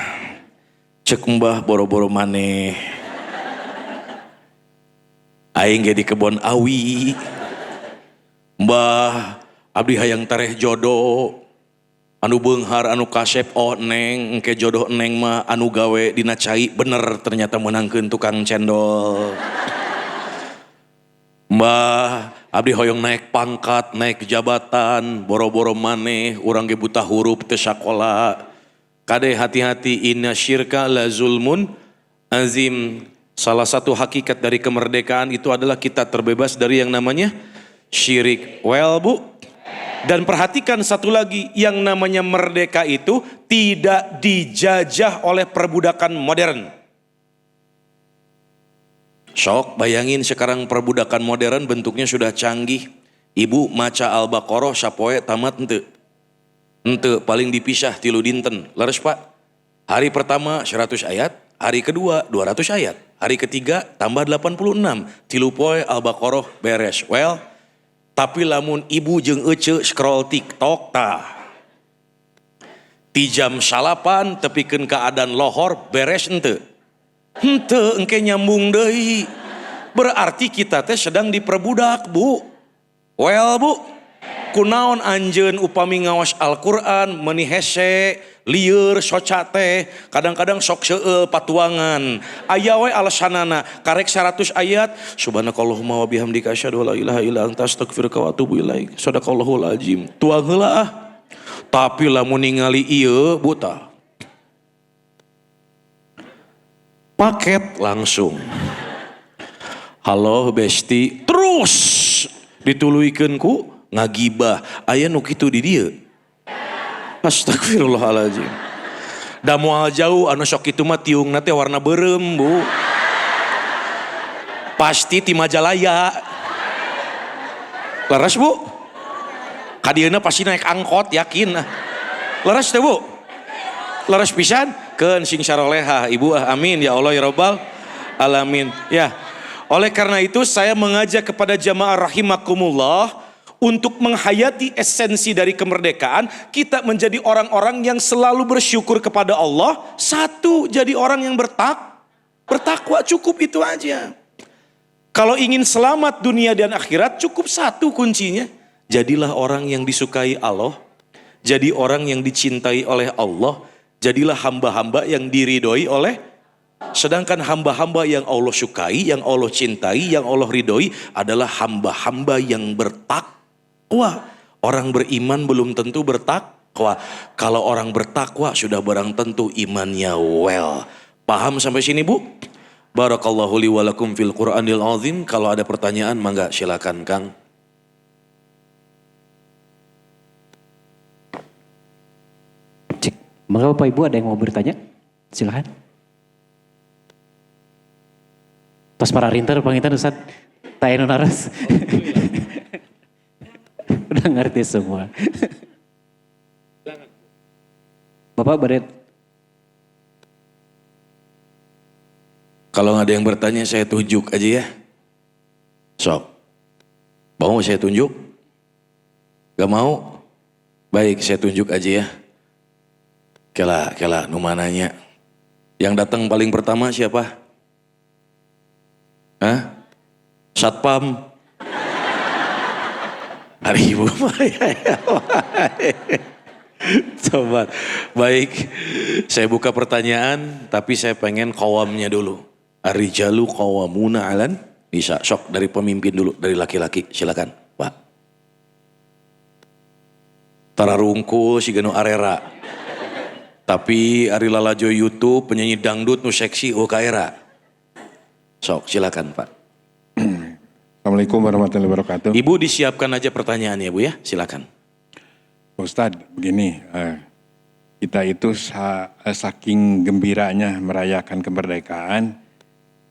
Cek Mbah boro-boro maneh. Aing ge di kebon awi. Mbah, abdi hayang tareh jodoh. Anu beunghar anu kasep neng engke jodoh neng mah anu gawe dina cai bener ternyata menangkeun tukang cendol. Mbah, abdi hoyong naik pangkat, naik jabatan, boro-boro maneh, urang ge buta huruf teu sakola. Kade hati-hati, inna syirka la zulmun azim. Salah satu hakikat dari kemerdekaan itu adalah kita terbebas dari yang namanya syirik. Well bu, dan perhatikan satu lagi, yang namanya merdeka itu tidak dijajah oleh perbudakan modern. Sok bayangin sekarang perbudakan modern bentuknya sudah canggih. Ibu maca Al-Baqarah sapoe tamat henteu. Henteu, paling dipisah 3 dinten. Leres Pak? Hari pertama 100 ayat, hari kedua 200 ayat, hari ketiga tambah 86. 3 poe Al-Baqarah beres. Well, tapi lamun ibu jeung ece scroll TikTok tah. Ti jam 8 tepikeun keadaan lohor beres henteu. Henteu engke nyambung deui. Berarti kita teh sedang diperbudak, Bu. Well, Bu, kunaon anjeun upami ngawas Al-Qur'an meuni hese, lieur, soca teh, kadang-kadang sok seueul patuangan. Aya we alasanana, karek 100 ayat, subhanakallahumma wa bihamdika asyhadu an la ilaha illa anta astaghfiruka wa atubu ilaik. Shadaqallahul azim. Tuang heula ah. Tapi lamun ningali ieu, Bu tah. Paket langsung. Halo besti, terus dituluikeun ku ngagibah. Aya nu kitu di dieu. Astagfirullahaladzim. Da moal jauh anu sok kitu mah tiungna teh warna beureum, Bu. Pasti ti Majalaya. Leres, Bu? Kadieuna pasti naik angkot, yakin. Leres teh, Bu? Leres pisan? Keun sing saroleha, Ibu amin ya Allah ya Rabbal alamin. Ya. Oleh karena itu saya mengajak kepada jamaah rahimakumullah untuk menghayati esensi dari kemerdekaan. Kita menjadi orang-orang yang selalu bersyukur kepada Allah. Satu, jadi orang yang bertakwa, cukup itu aja. Kalau ingin selamat dunia dan akhirat, cukup satu kuncinya. Jadilah orang yang disukai Allah. Jadi orang yang dicintai oleh Allah. Jadilah hamba-hamba yang diridhoi oleh. Sedangkan hamba-hamba yang Allah sukai, yang Allah cintai, yang Allah ridhoi adalah hamba-hamba yang bertakwa. Orang beriman belum tentu bertakwa. Kalau orang bertakwa sudah barang tentu imannya well. Paham sampai sini, Bu? Barakallahu li wa lakum fil Qur'anil azim. Kalau ada pertanyaan mangga silakan Kang. Maka Bapak Ibu ada yang mau bertanya? Silakan. Pas para rinter pangitan Ustaz, taenu naras. Udah ngerti semua. Bapak beret. Kalau nggak ada yang bertanya saya tunjuk aja ya. Sok. Mau saya tunjuk? Gak mau? Baik, saya tunjuk aja ya. Kela, numananya. Yang datang paling pertama siapa? Hah? Satpam. Hari Ibu. Coba. Baik, saya buka pertanyaan, tapi saya pengen kawamnya dulu. Ar-rijalu qawwamuna 'alan nisa. Sok dari pemimpin dulu, dari laki-laki. Silakan, Pak. Tararungkul si Geno Arera. Tapi Ari Lalajo YouTube penyanyi dangdut nu seksi kaera. Sok silakan Pak. Assalamualaikum warahmatullahi wabarakatuh. Ibu disiapkan aja pertanyaannya Bu ya, silakan. Ustadz, begini, kita itu saking gembiranya merayakan kemerdekaan,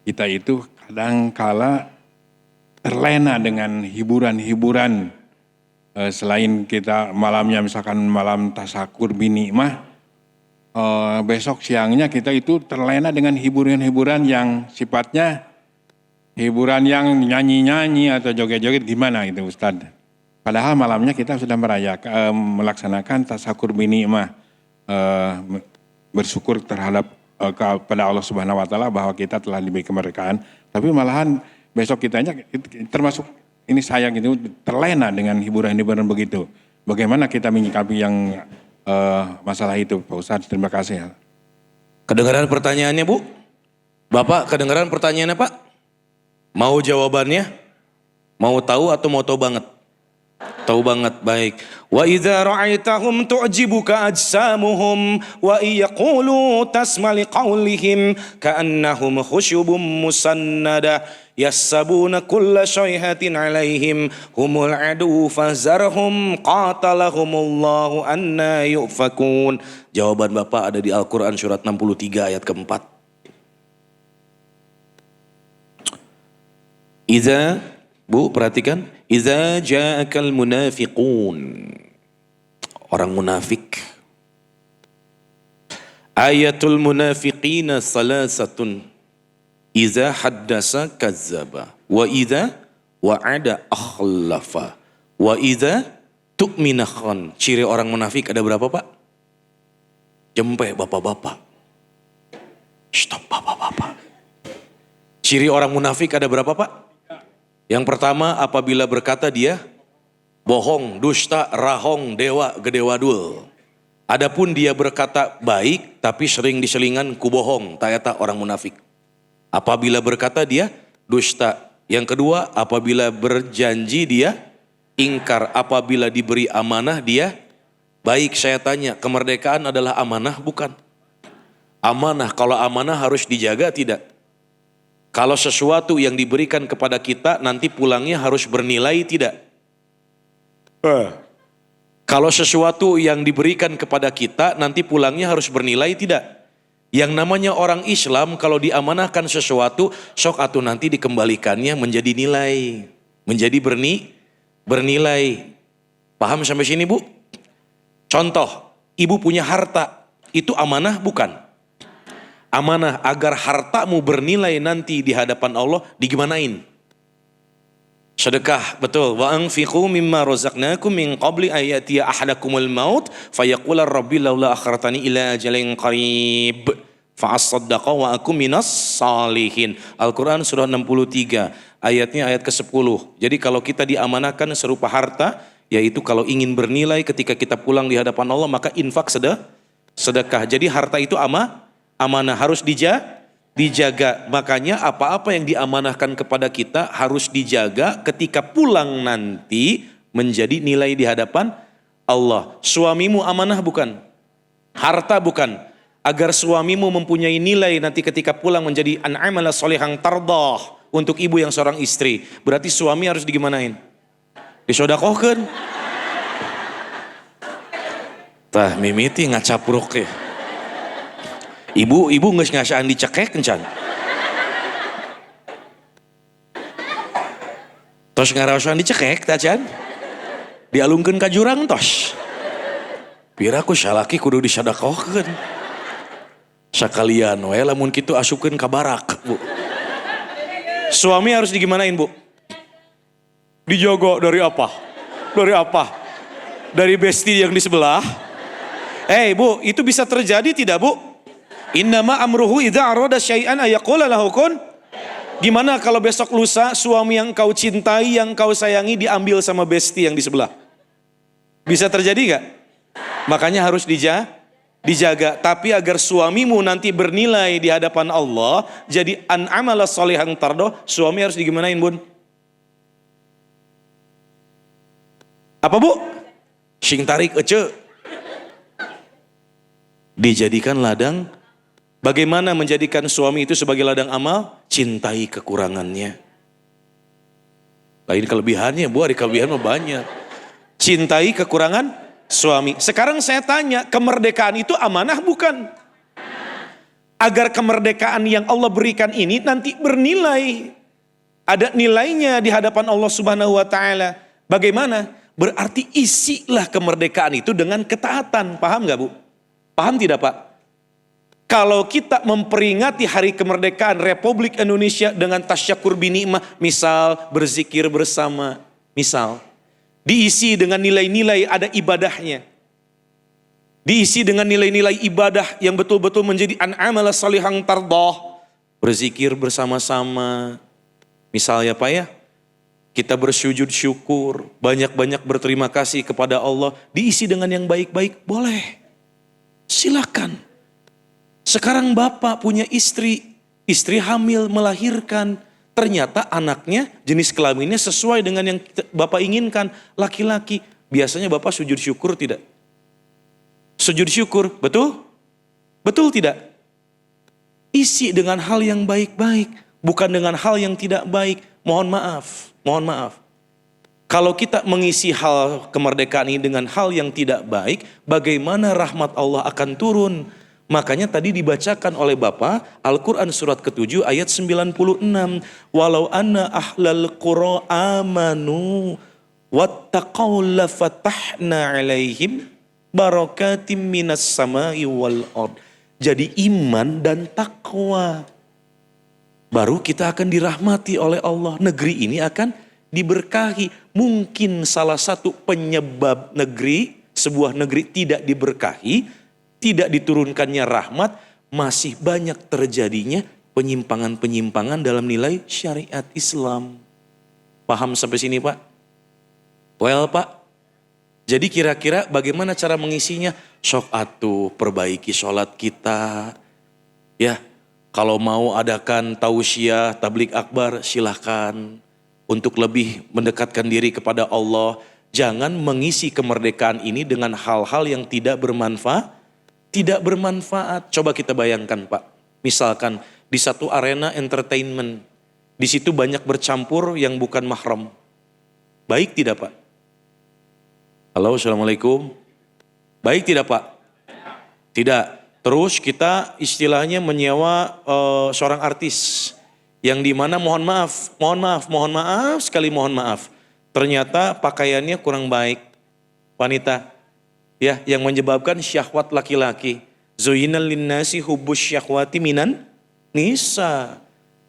kita itu kadang-kala terlena dengan hiburan-hiburan. Selain kita malamnya misalkan malam tasakur binikmah, besok siangnya kita itu terlena dengan hiburan-hiburan yang sifatnya hiburan yang nyanyi-nyanyi atau joget-joget gimana gitu Ustadz. Padahal malamnya kita sudah melaksanakan tasakur binikmah, bersyukur terhadap kepada Allah Subhanahu Wa Taala bahwa kita telah diberi kemerdekaan. Tapi malahan besok kitanya termasuk ini saya gitu terlena dengan hiburan-hiburan begitu. Bagaimana kita menyikapi yang masalah itu Pak Ustadz, terima kasih. Kedengaran pertanyaannya Bu? Bapak kedengaran pertanyaannya Pak? Mau jawabannya? Mau tahu atau mau tahu banget? Tahu banget, baik. Wa idza ra'aitahum tu'jibuka ajsamuhum wa yaqulu tasma' liqaulihim ka'annahum khusyubun musannada yassabuna kulla syaihatin 'alaihim humul adu fazarhum qatalahumullahu anna yufakun. Jawaban Bapak ada di Al-Qur'an surat 63 ayat keempat. Idza, Bu, perhatikan. Idza ja'akal munafiqun. Orang munafik. Ayatul munafiqina salasatun. Idza haddasa kazzaba. Wa idza wa'ada akhlafa. Wa idza tu'mina khan. Ciri orang munafik ada berapa, Pak? Jempe bapak-bapak. Stop bapak-bapak. Ciri orang munafik ada berapa, Pak? Yang pertama, apabila berkata dia bohong, dusta, rahong, dewa, gedewadul. Adapun dia berkata baik tapi sering diselingan ku bohong, tayata orang munafik. Apabila berkata dia dusta. Yang kedua, apabila berjanji dia ingkar. Apabila diberi amanah dia baik. Saya tanya, kemerdekaan adalah amanah bukan? Amanah, kalau amanah harus dijaga tidak? Kalau sesuatu yang diberikan kepada kita nanti pulangnya harus bernilai tidak? Kalau sesuatu yang diberikan kepada kita nanti pulangnya harus bernilai tidak? Yang namanya orang Islam kalau diamanahkan sesuatu sok atuh nanti dikembalikannya menjadi nilai, menjadi bernilai. Paham sampai sini, Bu? Contoh, ibu punya harta, itu amanah bukan? Amanah agar hartamu bernilai nanti di hadapan Allah, digimanain? Sedekah, betul. Wa anfiqu mimma razaqnakum min qabli ayatiya ahadakumul maut fayaqula rabbi laula akhartani ila ajalin qarib fa asaddaqa wa akum minas salihin. Al-Qur'an surah 63, ayatnya ayat ke-10. Jadi kalau kita diamanahkan serupa harta, yaitu kalau ingin bernilai ketika kita pulang di hadapan Allah maka infak sedekah. Jadi harta itu amanah harus dijaga. Makanya apa-apa yang diamanahkan kepada kita harus dijaga ketika pulang nanti menjadi nilai di hadapan Allah. Suamimu amanah bukan? Harta bukan? Agar suamimu mempunyai nilai nanti ketika pulang menjadi an'amala sholihan tardah untuk ibu yang seorang istri. Berarti suami harus digimanain? Disodakohkeun. Tah mimiti ngacapruk ya. Ibu geus ngasaan dicekek encan. Tos ngaraosan dicekek tah can. Dialungkeun ka jurang tos. Piraku salaki kudu disedekahkeun. Sakalian we lamun kitu asupkeun ka barak, Bu. Suami harus digimanain, Bu? Dijogo dari apa? Dari apa? Dari besti yang di sebelah. Bu, itu bisa terjadi tidak, Bu? Innama amruhu idza arada syai'an ayaqula lahu kun. Gimana kalau besok lusa suami yang kau cintai, yang kau sayangi diambil sama besti yang di sebelah? Bisa terjadi gak? Makanya harus dijaga. Tapi agar suamimu nanti bernilai di hadapan Allah, jadi an'amala sholihan tardoh, suami harus digimanain, Bun? Apa, Bu? Sing tarik ece. Dijadikan ladang. Bagaimana menjadikan suami itu sebagai ladang amal? Cintai kekurangannya. Lain kelebihannya, Bu, ada kelebihan mah banyak. Cintai kekurangan suami. Sekarang saya tanya, kemerdekaan itu amanah bukan? Agar kemerdekaan yang Allah berikan ini nanti bernilai. Ada nilainya di hadapan Allah Subhanahu wa taala. Bagaimana? Berarti isilah kemerdekaan itu dengan ketaatan. Paham gak, Bu? Paham tidak, Pak? Kalau kita memperingati hari kemerdekaan Republik Indonesia dengan tasyakur binikmah, misal berzikir bersama, misal diisi dengan nilai-nilai ada ibadahnya. Diisi dengan nilai-nilai ibadah yang betul-betul menjadi an'amala sholihan tardah. Berzikir bersama-sama. Misalnya Pak ya, kita bersujud syukur, banyak-banyak berterima kasih kepada Allah, diisi dengan yang baik-baik, boleh. Silakan. Sekarang bapak punya istri hamil melahirkan, ternyata anaknya jenis kelaminnya sesuai dengan yang Bapak inginkan, laki-laki. Biasanya Bapak sujud syukur tidak? Sujud syukur, betul? Betul tidak? Isi dengan hal yang baik-baik, bukan dengan hal yang tidak baik. Mohon maaf, mohon maaf. Kalau kita mengisi hal kemerdekaan ini dengan hal yang tidak baik, bagaimana rahmat Allah akan turun? Makanya tadi dibacakan oleh Bapak Al-Quran surat ke-7 ayat 96. Walau anna ahlal qura amanu wattaqaw lafatahna alaihim barakatim minas samai wal ard. Jadi iman dan takwa. Baru kita akan dirahmati oleh Allah. Negeri ini akan diberkahi. Mungkin salah satu penyebab sebuah negeri tidak diberkahi, tidak diturunkannya rahmat, masih banyak terjadinya penyimpangan-penyimpangan dalam nilai syariat Islam. Paham sampai sini Pak? Well Pak, jadi kira-kira bagaimana cara mengisinya? Sok atuh perbaiki sholat kita. Ya, kalau mau adakan tausiah, tablik akbar silahkan. Untuk lebih mendekatkan diri kepada Allah. Jangan mengisi kemerdekaan ini dengan hal-hal yang tidak bermanfaat. Tidak bermanfaat. Coba kita bayangkan Pak. Misalkan di satu arena entertainment. Di situ banyak bercampur yang bukan mahram. Baik tidak Pak? Halo, Assalamualaikum. Baik tidak Pak? Tidak. Terus kita istilahnya menyewa seorang artis. Yang dimana mohon maaf sekali mohon maaf. Ternyata pakaiannya kurang baik. Wanita. Ya, yang menyebabkan syahwat laki-laki. Zuyyinal linnasi hubbus syahwati minan nisa.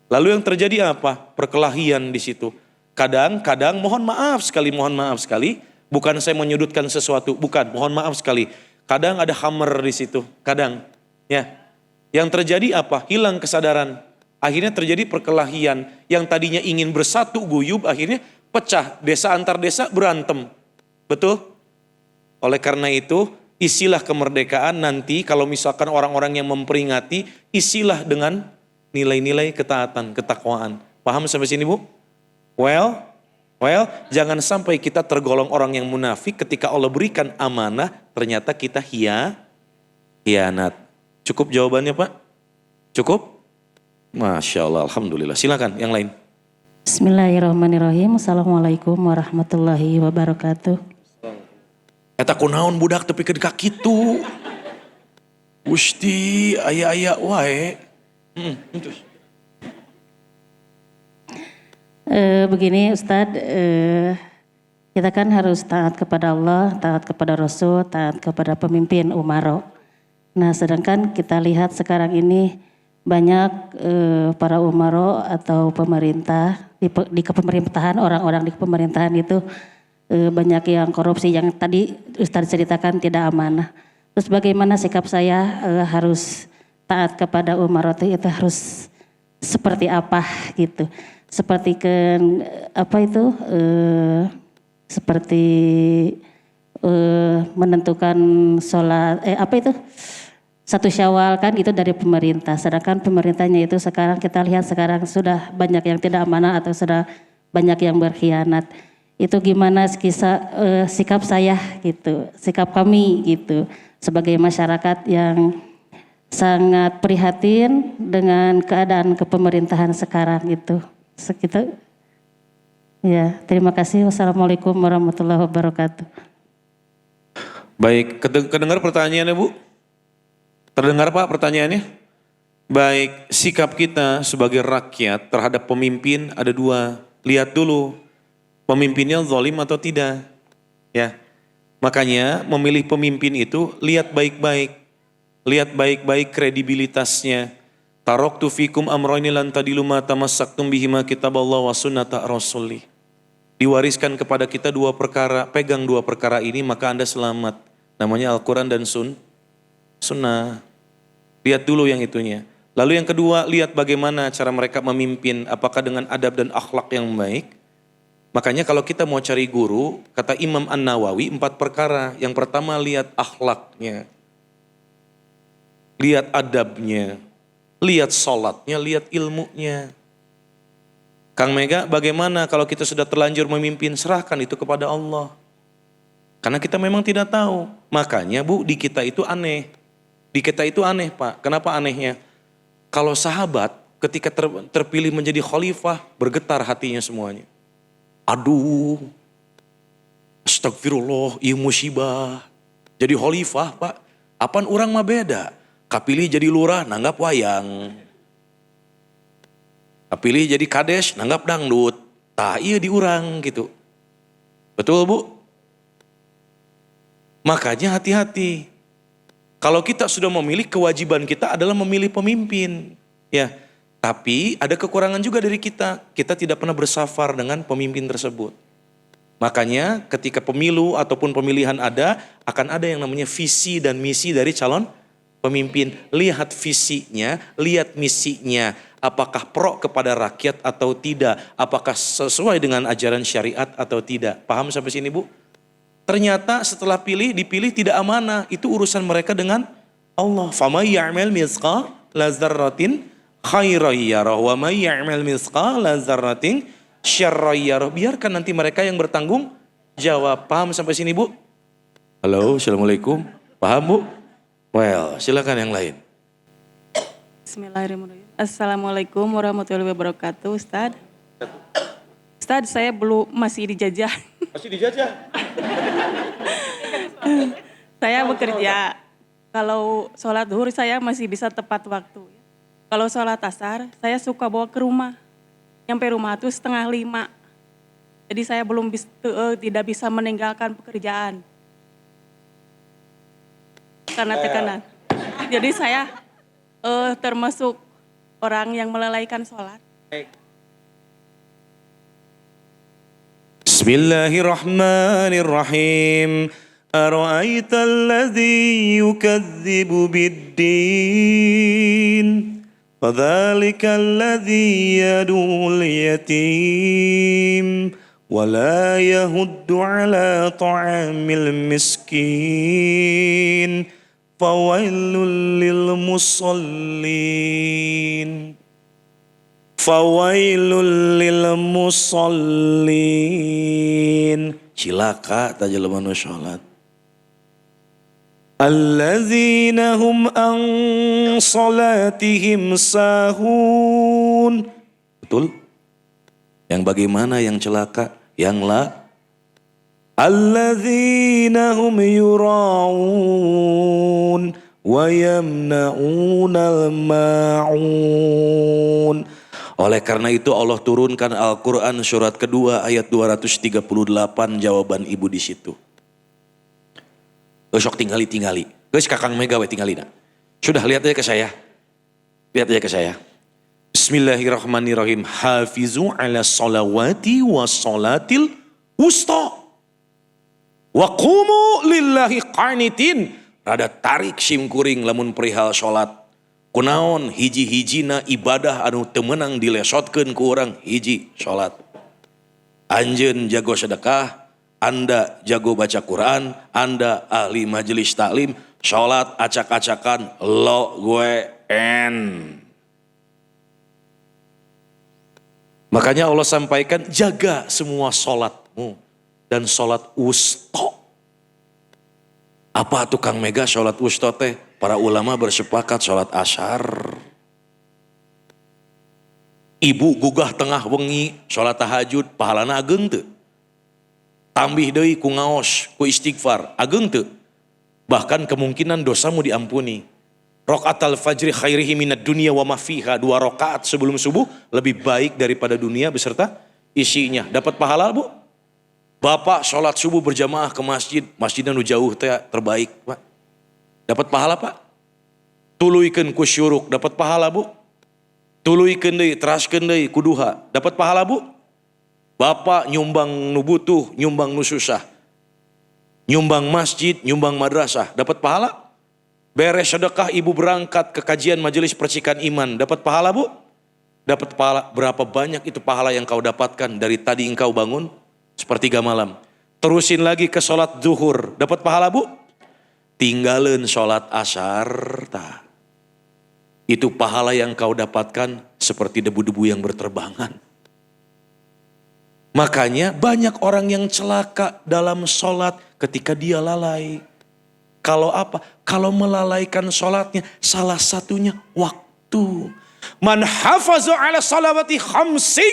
Lalu yang terjadi apa? Perkelahian di situ. Kadang mohon maaf sekali. Bukan saya menyudutkan sesuatu, bukan, mohon maaf sekali. Kadang ada hammer di situ, kadang. Ya. Yang terjadi apa? Hilang kesadaran. Akhirnya terjadi perkelahian. Yang tadinya ingin bersatu guyub, akhirnya pecah. Desa antar desa berantem. Betul? Oleh karena itu, isilah kemerdekaan nanti kalau misalkan orang-orang yang memperingati, isilah dengan nilai-nilai ketaatan, ketakwaan. Paham sampai sini Bu? Well, jangan sampai kita tergolong orang yang munafik ketika Allah berikan amanah, ternyata kita hianat. Cukup jawabannya Pak? Cukup? Masya Allah, Alhamdulillah. Silakan yang lain. Bismillahirrahmanirrahim. Assalamualaikum warahmatullahi wabarakatuh. Eta kunaon budak tapi ke kitu. Gusti aya-aya wae. Begini Ustadz, kita kan harus taat kepada Allah, taat kepada Rasul, taat kepada pemimpin umaro. Nah sedangkan kita lihat sekarang ini banyak para umaro atau pemerintah di kepemerintahan, orang-orang di pemerintahan itu banyak yang korupsi yang tadi Ustadz ceritakan tidak amanah. Terus bagaimana sikap saya harus taat kepada umaro itu harus seperti apa gitu? Seperti seperti menentukan sholat satu Syawal kan itu dari pemerintah, sedangkan pemerintahnya itu sekarang kita lihat sekarang sudah banyak yang tidak amanah atau sudah banyak yang berkhianat. Itu gimana sikap saya gitu, sikap kami gitu sebagai masyarakat yang sangat prihatin dengan keadaan kepemerintahan sekarang gitu. Segitu. Ya, terima kasih. Wassalamualaikum warahmatullahi wabarakatuh. Baik, kedengar pertanyaannya Bu? Terdengar Pak pertanyaannya? Baik, sikap kita sebagai rakyat terhadap pemimpin ada dua. Lihat dulu, pemimpinnya zalim atau tidak. Ya, makanya memilih pemimpin itu lihat baik-baik. Lihat baik-baik kredibilitasnya. Taraktu fikum amrayni lan tadilu ma tamassaktum bihima kitaballah wa sunnata rasulih. Diwariskan kepada kita dua perkara, pegang dua perkara ini maka Anda selamat. Namanya Al-Quran dan Sunnah. Lihat dulu yang itunya. Lalu yang kedua, lihat bagaimana cara mereka memimpin, apakah dengan adab dan akhlak yang baik. Makanya kalau kita mau cari guru, kata Imam An-Nawawi 4 perkara. Yang pertama lihat akhlaknya, lihat adabnya, lihat sholatnya, lihat ilmunya. Kang Mega, bagaimana kalau kita sudah terlanjur memimpin? Serahkan itu kepada Allah. Karena kita memang tidak tahu. Makanya Bu, di kita itu aneh. Di kita itu aneh Pak. Kenapa anehnya? Kalau sahabat ketika terpilih menjadi khalifah, bergetar hatinya semuanya. Aduh, astagfirullah, iya musibah. Jadi khalifah Pak. Apaan orang mah beda. Kapilih jadi lurah, nanggap wayang. Kapilih jadi kades, nanggap dangdut. Tah iya diurang gitu. Betul Bu? Makanya hati-hati. Kalau kita sudah memilih, kewajiban kita adalah memilih pemimpin. Ya, tapi ada kekurangan juga dari kita. Kita tidak pernah bersafar dengan pemimpin tersebut. Makanya ketika pemilu ataupun pemilihan ada, akan ada yang namanya visi dan misi dari calon pemimpin. Lihat visinya, lihat misinya. Apakah pro kepada rakyat atau tidak? Apakah sesuai dengan ajaran syariat atau tidak? Paham sampai sini Bu? Ternyata setelah dipilih tidak amanah. Itu urusan mereka dengan Allah. فَمَنْ يَعْمَلْ مِثْقَالَ ذَرَّةٍ خَيْرًا يَرَهُ وَمَنْ يَعْمَلْ مِثْقَالَ ذَرَّةٍ شَرًّا يَرَهُ. Biarkan nanti mereka yang bertanggung jawab. Paham sampai sini Bu? Halo, Assalamualaikum. Paham Bu? Well, silakan yang lain. Bismillahirrahmanirrahim. Assalamualaikum warahmatullahi wabarakatuh, Ustad. Ustad, saya masih dijajah. Masih dijajah? Saya bekerja. Kalau sholat zuhur saya masih bisa tepat waktu. Kalau sholat asar, saya suka bawa ke rumah. Nyampe rumah tuh 4:30. Jadi saya tidak bisa meninggalkan pekerjaan. Karena tekanan. Jadi saya termasuk orang yang melalaikan sholat. Bismillahirrahmanirrahim. Ara'aita alladhi yukadzibu biddin. Fadhalika alladhi yadul yatim. Wala yahuddu ala ta'amil miskin. Fawailul lil musallin. Fawailul lil musallin. Cilaka tak jelema nu salat. Allazina hum an salatihim sahun. Betul? Yang bagaimana yang celaka? Yang alladzina hum yura'un wa yamna'unal ma'un. Oleh karena itu Allah turunkan Al-Quran surat kedua ayat 238, jawaban ibu di situ. Sok tinggali. Geus Kakang Mega we tinggalina. Sudah lihat aja ke saya. Lihat aja ke saya. Bismillahirrahmanirrahim. Hafizu ala salawati was salatil wusta. Wa qumu lillahi qanitin. Rada tarik simkuring lamun perihal salat. Kunaon hiji-hijina ibadah anu teu meunang dilesotkeun ku urang hiji salat. Anjeun jago sedekah, Anda jago baca Quran, Anda ahli majelis taklim, salat acak-acakan lo gue en. Makanya Allah sampaikan jaga semua salatmu dan salat wusta. Apa tukang Mega salat wusta teh? Para ulama bersepakat salat asar. Ibu gugah tengah wengi salat tahajud pahalana ageung teu? Tambih deui ku ngaos, ku istighfar, ageung teu? Bahkan kemungkinan dosamu diampuni. Raqatal fajri khairihi minad dunya wa ma fiha. 2 rakaat sebelum subuh lebih baik daripada dunia beserta isinya. Dapat pahala Bu? Bapak sholat subuh berjamaah ke masjid. Masjidnya nu jauh teh terbaik Pak. Dapat pahala Pak? Tuluikeun ku syuruk, dapat pahala Bu? Tuluikeun deui, teraskeun deui ku duha, dapat pahala Bu? Bapak nyumbang nu butuh, nyumbang nu susah. Nyumbang masjid, nyumbang madrasah, dapat pahala? Beres sedekah ibu berangkat ke kajian majelis percikan iman, dapat pahala Bu? Dapat pahala. Berapa banyak itu pahala yang kau dapatkan dari tadi engkau bangun sepertiga malam. Terusin lagi ke sholat zuhur, dapat pahala Bu? Tinggalin sholat asar, itu pahala yang kau dapatkan seperti debu-debu yang berterbangan. Makanya banyak orang yang celaka dalam sholat ketika dia lalai. Kalau apa? Kalau melalaikan sholatnya, salah satunya waktu. Man hafazu ala salawati khamsi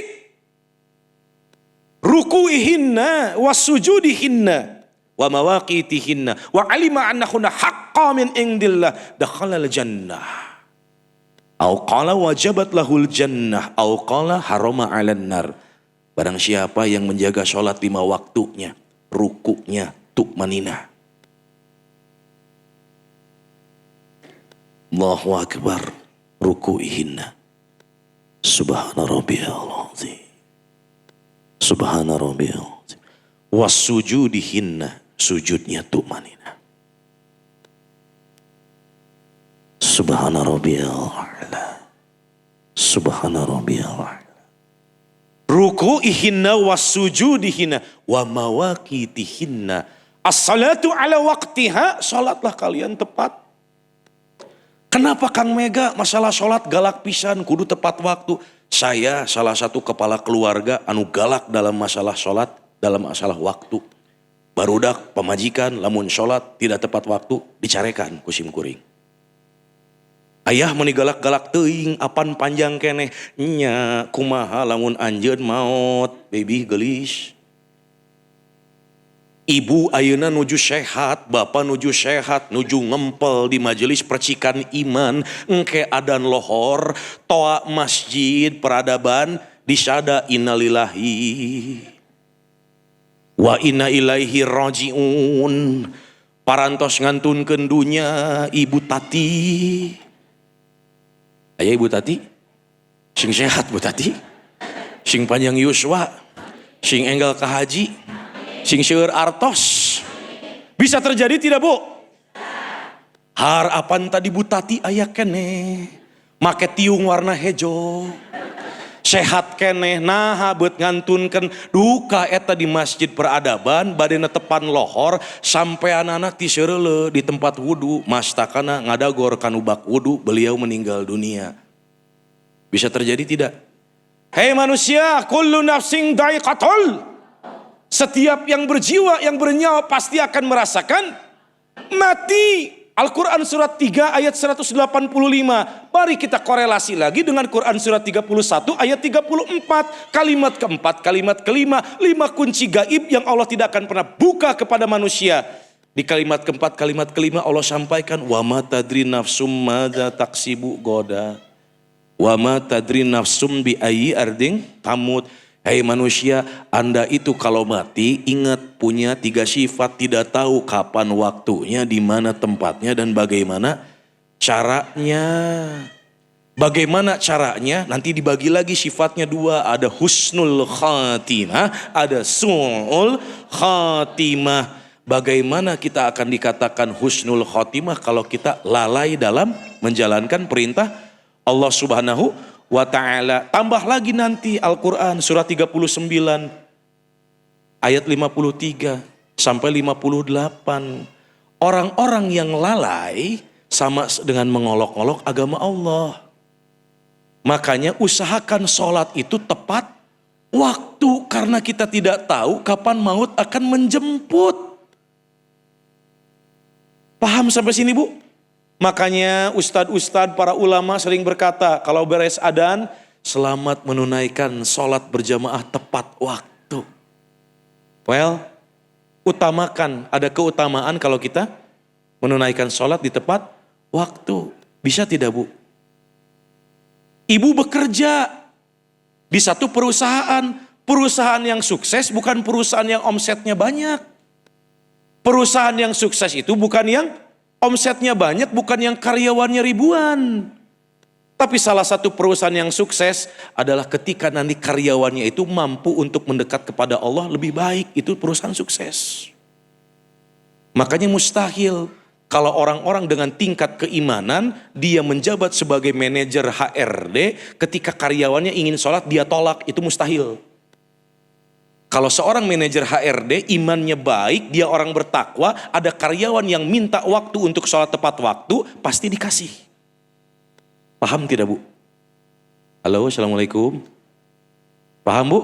ruku'ihinna wa sujudihinna wa mawaqitihinna wa alima annahunna haqqa min indillah dakhalal jannah. Au qala wajabat lahul jannah au qala harama 'alan nar. Barang siapa yang menjaga sholat 5 waktunya, rukuknya, tu'maninah. Allahu Akbar, ruku'ihinna. Subhana rabbiyal azim. Subhana rabbiyal azim. Wasujudihinna, sujudnya tu'maninah. Subhana rabbiyal a'la. Subhana rabbiyal a'la. Ruku'ihinna wasujudihinna wa mawaqitihinna. As-salatu ala waqtiha, salatlah kalian tepat. Kenapa Kang Mega masalah sholat galak pisan kudu tepat waktu? Saya salah satu kepala keluarga anu galak dalam masalah sholat, dalam masalah waktu. Barudak pemajikan lamun sholat tidak tepat waktu dicarekan kusim kuring. Ayah meni galak-galak teuing apan panjang keneh nya kumaha lamun anjeun maot baby gelis. Ibu ayeuna nuju sehat, bapak nuju sehat, nuju ngempel di majelis percikan iman, engke adan lohor, toa masjid peradaban disada innalillahi wa inna ilaihi rajiun. Parantos ngantunkeun dunya ibu tati. Aya ibu tati? Sing sehat bu tati? Sing panjang yuswa? Sing enggal ka haji? Sing seueur artos? Bisa terjadi tidak bu? Harapan tadi bu tati aya keneh. Make tiung warna hejo. Sehat keneh nah beut ngantunkeun duka eta di masjid peradaban bade netepan lohor sampai anak-anak ti seureuleuh di tempat wudu mastakana ngadagor kanu bak wudu beliau meninggal dunia. Bisa terjadi tidak? Hei manusia, kullu nafsin dha'iqatul. Setiap yang berjiwa yang bernyawa pasti akan merasakan mati. Al-Quran surat 3 ayat 185. Mari kita korelasi lagi dengan Quran surat 31 ayat 34. Kalimat keempat, kalimat kelima. 5 kunci gaib yang Allah tidak akan pernah buka kepada manusia. Di kalimat keempat, kalimat kelima Allah sampaikan. Wa ma tadri nafsum madza taksibu goda. Wa ma tadri nafsum bi ayyi ardin tamut. Hei manusia, Anda itu kalau mati ingat punya 3 sifat, tidak tahu kapan waktunya, di mana tempatnya dan bagaimana caranya. Bagaimana caranya? Nanti dibagi lagi sifatnya 2, ada husnul khatimah, ada su'ul khatimah. Bagaimana kita akan dikatakan husnul khatimah kalau kita lalai dalam menjalankan perintah Allah Subhanahu wa ta'ala. Tambah lagi nanti Al-Quran surat 39 ayat 53 sampai 58. Orang-orang yang lalai sama dengan mengolok-olok agama Allah. Makanya usahakan sholat itu tepat waktu, karena kita tidak tahu kapan maut akan menjemput. Paham sampai sini bu? Makanya ustadz-ustadz para ulama sering berkata kalau beres adzan selamat menunaikan sholat berjamaah tepat waktu. Well, utamakan, ada keutamaan kalau kita menunaikan sholat di tepat waktu. Bisa tidak bu? Ibu bekerja di satu perusahaan. Perusahaan yang sukses bukan perusahaan yang omsetnya banyak. Perusahaan yang sukses itu bukan yang omsetnya banyak, bukan yang karyawannya ribuan. Tapi salah satu perusahaan yang sukses adalah ketika nanti karyawannya itu mampu untuk mendekat kepada Allah lebih baik. Itu perusahaan sukses. Makanya mustahil kalau orang-orang dengan tingkat keimanan dia menjabat sebagai manajer HRD, ketika karyawannya ingin sholat dia tolak, itu mustahil. Kalau seorang manajer HRD imannya baik, dia orang bertakwa, ada karyawan yang minta waktu untuk sholat tepat waktu, pasti dikasih. Paham tidak bu? Halo, assalamualaikum. Paham bu?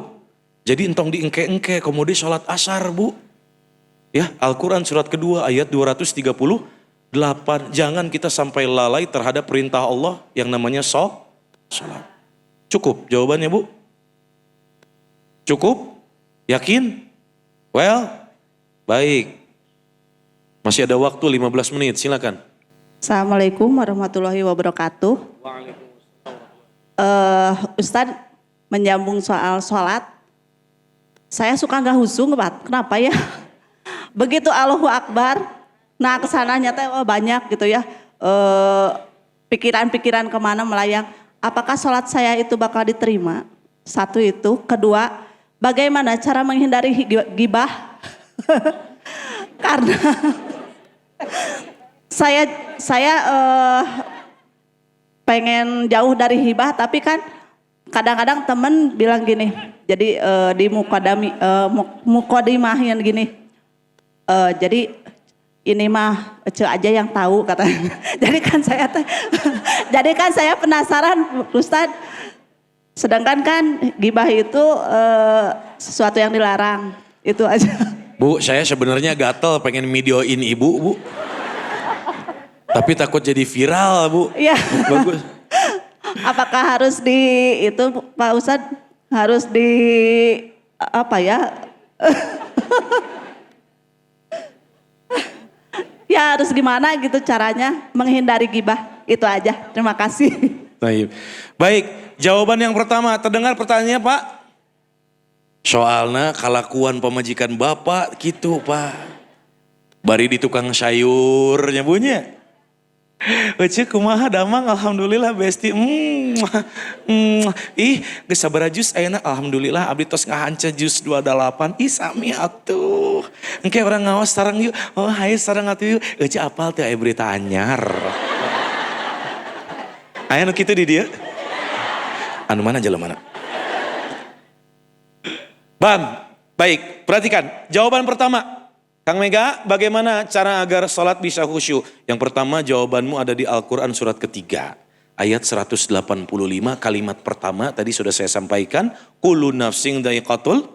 Jadi entong diengke-engke kemudian sholat asar bu. Ya, Al-Quran surat kedua ayat 238. Jangan kita sampai lalai terhadap perintah Allah yang namanya sholat. Cukup jawabannya bu? Cukup? Yakin? Well, baik. Masih ada waktu 15 menit, silakan. Assalamualaikum warahmatullahi wabarakatuh. Ustadz, menyambung soal sholat, saya suka nggak husu, Pak. Kenapa ya? Begitu Allahu Akbar, nah kesananya teh banyak gitu ya, pikiran-pikiran kemana melayang. Apakah sholat saya itu bakal diterima? Satu itu. Kedua, bagaimana cara menghindari gibah? Karena saya pengen jauh dari hibah, tapi kan kadang-kadang temen bilang gini, jadi di mukodimah yang gini, jadi ini mah ce aja yang tahu katanya. Jadi kan saya penasaran Ustadz, sedangkan kan gibah itu sesuatu yang dilarang, itu aja. Bu, saya sebenarnya gatel pengen videoin ibu, bu. Tapi takut jadi viral, bu. Iya. Bagus. Apakah harus itu Pak Ustadz, harus apa ya? Ya harus gimana gitu caranya menghindari gibah, itu aja. Terima kasih. Baik, jawaban yang pertama, terdengar pertanyaannya Pak? Soalnya kelakuan pemajikan bapak gitu Pak. Bari di tukang sayurnya punya. Ece kumaha damang alhamdulillah besti. Ih geus sabaraha jus ayeuna alhamdulillah abdi tos ngahanca jus 28. Ih sami atuh. Engke orang ngawas sareng yuk. Oh hayu sareng atuh yuk. Ece apal teh aya berita anyar. Aya nu kitu di dieu. Anu mana jalan mana? Bang, baik, perhatikan. Jawaban pertama, Kang Mega, bagaimana cara agar sholat bisa khusyuk? Yang pertama jawabanmu ada di Al-Quran surat ketiga. Ayat 185 kalimat pertama tadi sudah saya sampaikan. Kullu nafsin dha'iqatul.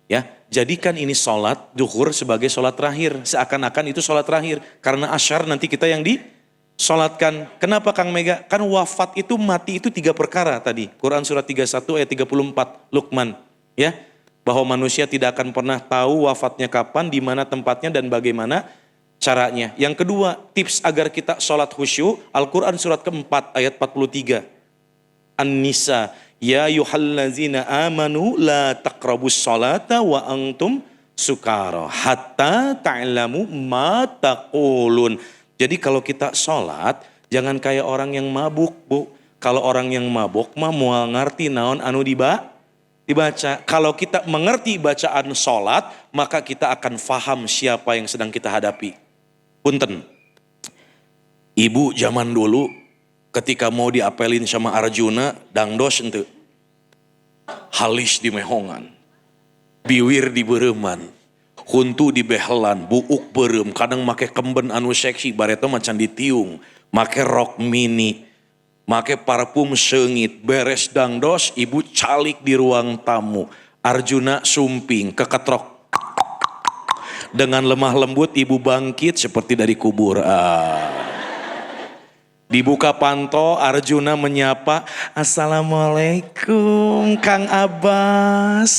Ya, jadikan ini sholat duhur sebagai sholat terakhir. Seakan-akan itu sholat terakhir. Karena asyar nanti kita yang disolatkan. Kenapa Kang Mega? Kan wafat itu mati itu 3 perkara tadi. Quran surat 31 ayat 34 Luqman. Ya. Bahwa manusia tidak akan pernah tahu wafatnya kapan, di mana tempatnya dan bagaimana caranya. Yang kedua, tips agar kita sholat khusyuk, Al-Quran surat keempat ayat 43. An-Nisa, ya yuhallazina amanu la taqrabus sholata wa antum sukara hatta ta'lamu ma taqulun. Jadi kalau kita sholat, jangan kayak orang yang mabuk bu. Kalau orang yang mabuk mah moal ngarti naon anu dibaca. Kalau kita mengerti bacaan sholat, maka kita akan faham siapa yang sedang kita hadapi. Punten, ibu zaman dulu ketika mau diapelin sama Arjuna, dangdos ente. Halis di mehongan, biwir di bereman, huntu di behelan, buuk berem, kadang make kemben anu seksi, bareta macan ditiung, make rok mini, make parfum sengit, beres dangdos, ibu calik di ruang tamu. Arjuna sumping, keketrok. Dengan lemah lembut ibu bangkit seperti dari kubur. Dibuka panto, Arjuna menyapa, Assalamualaikum Kang Abbas.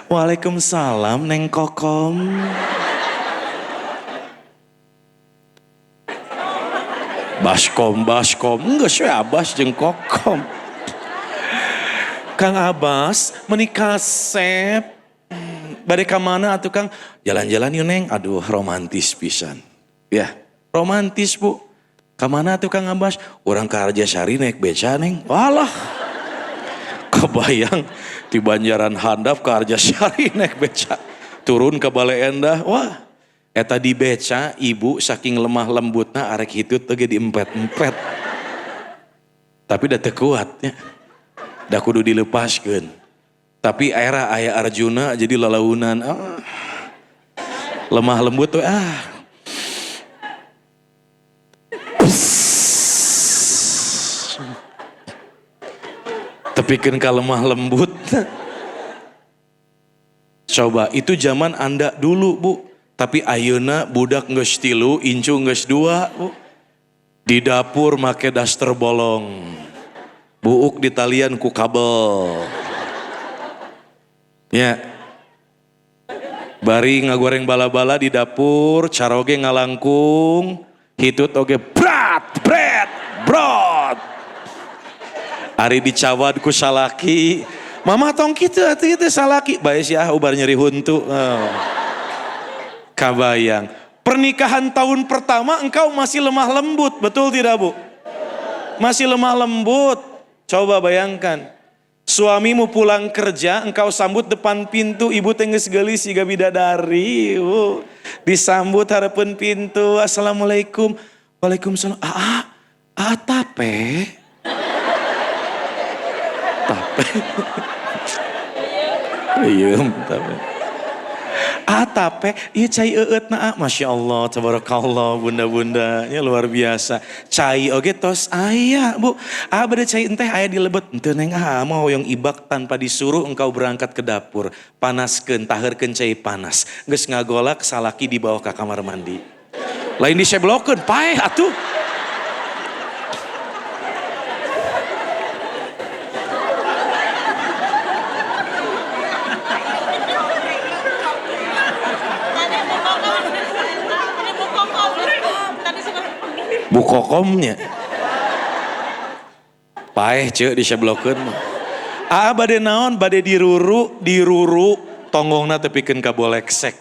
Waalaikumsalam Neng Kokom. Baskom, enggak sih Abbas jeung Kokom. Kang Abbas menikah sep. Bade ka mana atuh Kang? Jalan-jalan yuk Neng. Aduh romantis pisan. Ya, romantis Bu. Ka mana atuh Kang Abbas? Urang ka Arjasari naik beca Neng. Walah. Kebayang di Banjaran Handap ka Arjasari naik beca. Turun ke Bale Endah. Wah. Eta di beca ibu saking lemah lembutna arek hitut teh diempet-empet. Tapi da teu kuat nya. Da kudu dilepaskeun. Tapi era aya Arjuna jadi lalaunan. Lemah lembut tuh Tepikeun ka lemah lembut. Coba itu zaman Anda dulu Bu. Tapi ayeuna budak geus 3, incu geus 2 Bu. Di dapur make daster bolong. Buuk di talian ku kabel. Ya. Bari ngagoreng bala-bala di dapur, caroge ngalangkung, hitut oge brat, bret, brot. Ari dicawad ku salaki, mama tong kitu atuh ieu salaki, bae sia ubar nyeri huntu. Oh. Kabayang. Pernikahan tahun pertama engkau masih lemah lembut, betul tidak Bu? Masih lemah lembut. Coba bayangkan. Suamimu pulang kerja, engkau sambut depan pintu, ibu tenggeus geulis siga bidadari. Disambut harapan pintu, assalamualaikum. Waalaikumsalam. Tape. Tape. Iya, tape. Tape, iya cai eut na, Masya Allah, tabarakallah, bunda-bundanya luar biasa. Cai oge tos aya Bu, beda cai enteh aya di lebet, ente neng mau yang ibak tanpa disuruh engkau berangkat ke dapur, panaskeun, taheurkeun cai panas, geus ngagolak salaki di bawah ka kamar mandi. Lain diseblokeun, paeh atuh. Bu kokomnya. Paeh ceu diseblokeun mah. Bade naon, bade diruru, tonggongna tepikeun ka boleksek.